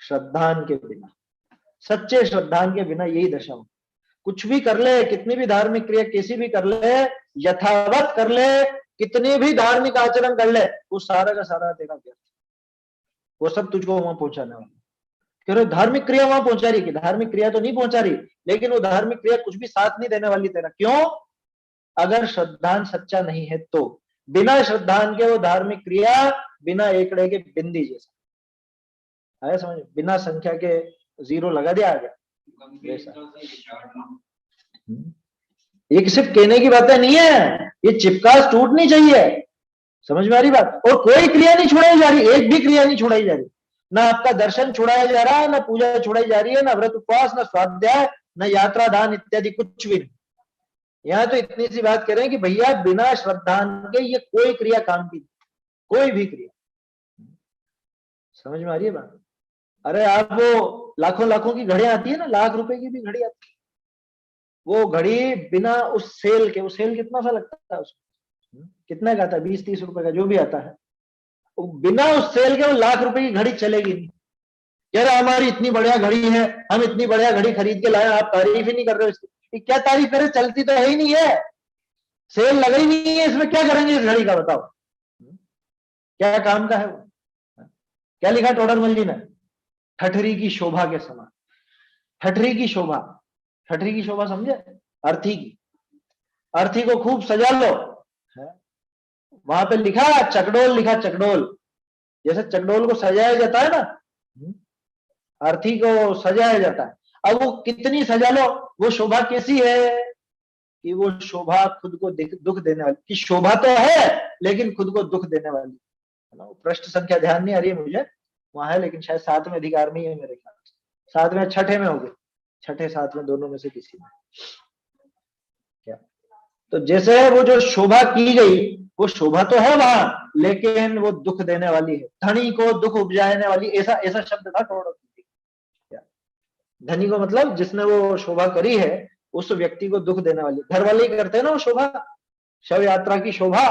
श्रद्धान के बिना, सच्चे श्रद्धान के बिना यही दशा हो। कुछ भी कर ले, कितनी भी धार्मिक क्रिया कैसी भी कर ले, यथावत कर ले, कितने भी धार्मिक आचरण कर ले, वो सारा का सारा तेरा व्यर्थ, वो सब तुझको वहां पहुंचाने वाला। कह धार्मिक क्रिया वहां पहुंचा रही, कि धार्मिक क्रिया तो नहीं पहुंचा रही, लेकिन वो धार्मिक क्रिया कुछ भी साथ नहीं देने वाली तेरा। क्यों? अगर श्रद्धान सच्चा नहीं है तो। बिना श्रद्धान के वो धार्मिक क्रिया बिना एकड़े के बिंदी जैसा, आया समझ? बिना संख्या के 0 लगा दिया आगे। ये सिर्फ कहने की बातें नहीं है, ये चिपकास टूटनी चाहिए। समझ में आ रही बात? और कोई क्रिया नहीं छुड़ाई जा रही, एक भी क्रिया नहीं छुड़ाई जा रही। ना आपका दर्शन छुड़ाया जा रहा है, ना पूजा छुड़ाई जा रही है, ना व्रत उपवास, ना स्वाध्याय, ना यात्रा दान इत्यादि, कुछ भी नहीं। यहाँ तो इतनी सी बात करें कि भैया बिना श्रद्धान के ये कोई क्रिया काम की, कोई भी क्रिया। समझ में आ रही है बात? अरे आप वो लाखों लाखों की घड़ी आती है ना, लाख रुपए की भी घड़ी आती है, वो घड़ी बिना उस सेल के, वो सेल कितना सा लगता है उसको, कितना का आता है? 20-30 रुपए का जो भी आता है, बिना उस सेल के वो लाख रुपए की घड़ी चलेगी नहीं। यार हमारी इतनी बढ़िया घड़ी है, हम इतनी बढ़िया घड़ी खरीद के लाए, आप तारीफ ही नहीं कर रहे हो इसकी। क्या तारीफ करे? चलती तो है ही नहीं है, सेल लगा ही नहीं है, इसमें क्या करेंगे इस घड़ी का? बताओ क्या काम का है वो? क्या लिखा टोडरमल जी ने? ठठरी की शोभा के समान। ठठरी की शोभा, ठठरी की शोभा समझे? अर्थी की, अर्थी को खूब सजा लो, वहां पे लिखा चकडोल, लिखा चकडोल, जैसे चकडोल को सजाया जाता है ना, अर्थी को सजाया जाता है। अब वो कितनी सजा लो, वो शोभा कैसी है? कि वो शोभा खुद को दुख देने वाली, कि शोभा तो है लेकिन खुद को दुख देने वाली है ना। पृष्ठ संख्या ध्यान नहीं आ रही है मुझे, वहां है लेकिन शायद 7वें अधिकार में ही है मेरे ख्याल से, 7वें 6ठे में होगी, 6ठे 7वें दोनों में से किसी में। क्या तो जैसे वो जो शोभा की गई, वो शोभा तो है वहां लेकिन वो दुख देने वाली है, धनी को दुख उपजाने वाली, ऐसा ऐसा शब्द था थोड़ा। धनी को मतलब जिसने वो शोभा करी है उस व्यक्ति को दुख देने वाली, घर वाले ही करते हैं ना वो शोभा, शव यात्रा की शोभा।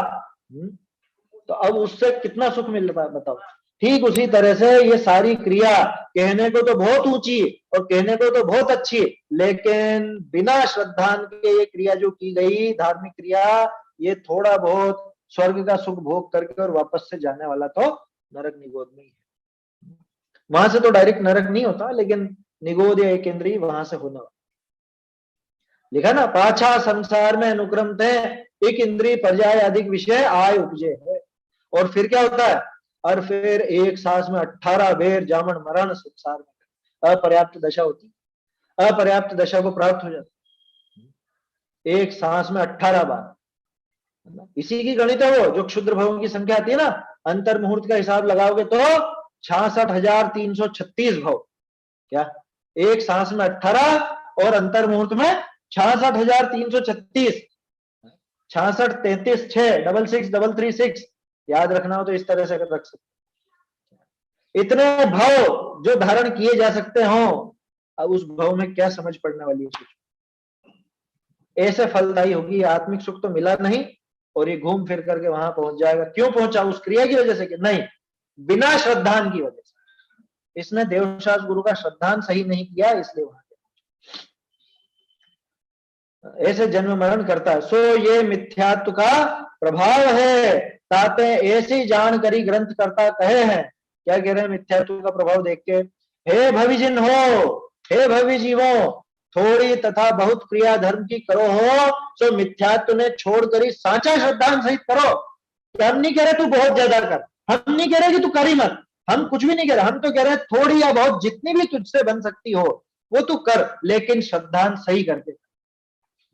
तो अब उससे कितना सुख मिल रहा है बताओ। ठीक उसी तरह से ये सारी क्रिया कहने को तो बहुत ऊंची और कहने को तो बहुत अच्छी, लेकिन बिना श्रद्धान के ये क्रिया जो की गई धार्मिक क्रिया, ये थोड़ा बहुत स्वर्ग का सुख भोग करके और वापस से जाने वाला तो नरक निगोद में ही है। वहां से तो डायरेक्ट नरक नहीं होता, लेकिन निगोद या एक इंद्रिय वहां से होना। लिखा ना, पाछा संसार में अनुक्रम थे एक इंद्रिय पर्याय अधिक विषय आय उपजे है। और फिर क्या होता है, और फिर एक सांस में 18 बेर जामन मरण संसार में अपर्याप्त दशा होती, अपर्याप्त दशा को प्राप्त हो जाता एक सांस में 18 बार। इसी की गणित है वो जो क्षुद्र भवों की संख्या आती है ना, अंतर मुहूर्त का हिसाब लगाओगे तो 66,336 भव। क्या एक सांस में 18 और अंतर मुहूर्त में 66,336, 66 33 6 66 336, याद रखना हो तो इस तरह से रख सकते। इतने भाव जो धारण किए जा सकते हो, अब उस भाव में क्या समझ पड़ने वाली है। ऐसे फलदायी होगी, आत्मिक सुख तो मिला नहीं और ये घूम फिर करके वहां पहुंच जाएगा। क्यों पहुंचा, उस क्रिया की वजह से कि नहीं, बिना श्रद्धान की वजह से। इसने देवशास्त्र गुरु का श्रद्धान सही नहीं किया, इसलिए वहां ऐसे जन्म मरण करता है। सो ये मिथ्यात्व का प्रभाव है, ताते ऐसी जानकारी ग्रंथ करता कहे हैं। क्या कह रहे हैं मिथ्यात्व का प्रभाव देख के, हे भविजिन हो, हे भवि जीवो, थोड़ी तथा बहुत क्रिया धर्म की करो हो, सो मिथ्यात्व ने छोड़कर ही साचा श्रद्धान सहित करो। हम नहीं कह रहे तू बहुत ज्यादा कर, हम नहीं कह रहे कि तू कर ही मत, हम कुछ भी नहीं कह रहे, हम तो कह रहे हैं थोड़ी या बहुत जितनी भी तुझसे बन सकती हो वो तू कर, लेकिन श्रद्धान सही करके।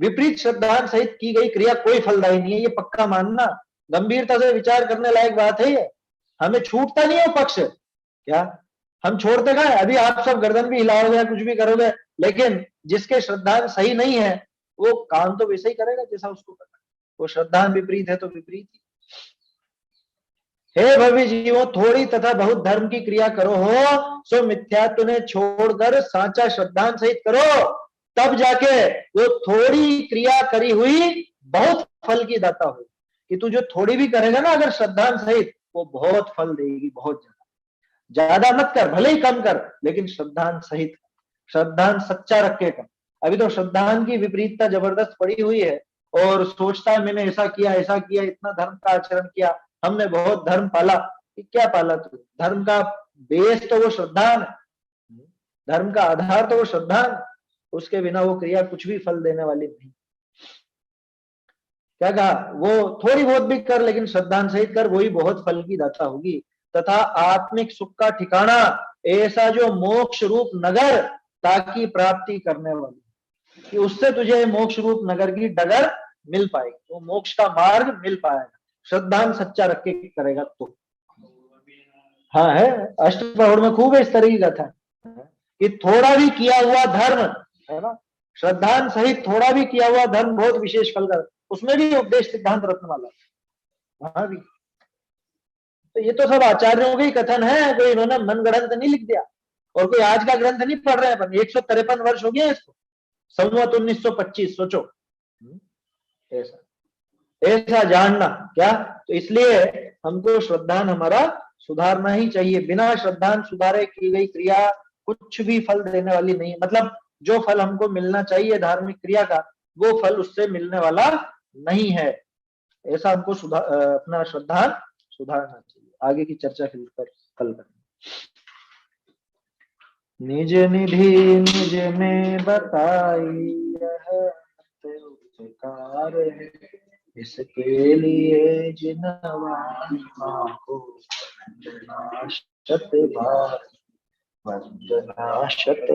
विपरीत श्रद्धान सहित की गई क्रिया कोई फलदायी नहीं है, ये पक्का मानना, गंभीरता से विचार करने लायक बात है ये। हमें छूटता नहीं है पक्ष, क्या हम छोड़ते गए। अभी आप सब गर्दन भी हिलाओगे, कुछ भी करोगे, लेकिन जिसके श्रद्धान सही नहीं है वो काम तो वैसे ही करेगा जैसा उसको करना। वो श्रद्धान विपरीत है तो विपरीत ही। हे भवि जीवो, थोड़ी तथा बहुत धर्म की क्रिया करो हो, सो मिथ्यात्व ने छोड़कर साचा श्रद्धान सहित करो, तब जाके वो थोड़ी क्रिया करी हुई बहुत फल की दाता हो। कि तू जो थोड़ी भी करेगा ना अगर श्रद्धान सहित, वो बहुत फल देगी, बहुत ज्यादा। ज्यादा मत कर, भले ही कम कर, लेकिन श्रद्धान सहित, श्रद्धान सच्चा रख के कर। अभी तो श्रद्धान की विपरीतता जबरदस्त पड़ी हुई है और सोचता है मैंने ऐसा किया, ऐसा किया, इतना धर्म का आचरण किया, हमने बहुत धर्म पाला। क्या पाला तू? धर्म का बेस तो वो श्रद्धान है, धर्म का आधार तो वो श्रद्धान, उसके बिना वो क्रिया कुछ भी फल देने वाली नहीं। क्या कहा, वो थोड़ी बहुत भी कर लेकिन श्रद्धान सहित कर, वही बहुत फल की दाता होगी। तथा आत्मिक सुख का ठिकाना ऐसा जो मोक्ष रूप नगर ताकि प्राप्ति करने वाली, कि उससे तुझे मोक्ष रूप नगर की डगर मिल पाएगी, तो मोक्ष का मार्ग मिल पाएगा श्रद्धान सच्चा रख के करेगा तो। हाँ है, अष्टप्रहर में खूब इस तरह की कथा कि थोड़ा भी किया हुआ धर्म है ना, श्रद्धान सहित थोड़ा भी किया हुआ धर्म बहुत विशेष फल कर, उसमें भी उपदेश सिद्धांत रत्न वाला वहां भी। तो ये तो सब आचार्यों के कथन है, कोई इन्होंने मन गढ़ंत नहीं लिख दिया और कोई आज का ग्रंथ नहीं पढ़ रहे हैं। 153 वर्ष हो गए इसको, संवत 1925, सोचो। ऐसा ऐसा जानना क्या, तो इसलिए हमको श्रद्धान हमारा सुधारना ही चाहिए। बिना श्रद्धान सुधारे की गई क्रिया कुछ भी फल देने वाली नहीं। मतलब जो फल हमको मिलना चाहिए धार्मिक क्रिया का, वो फल उससे मिलने वाला नहीं है। ऐसा हमको अपना श्रद्धान सुधारना चाहिए। आगे की चर्चा फिर कल करेंगे। निज निधि निज में बताई यह उपकार है, इसके लिए जिनवानी माँ को वंदना शत बार, वंदना शत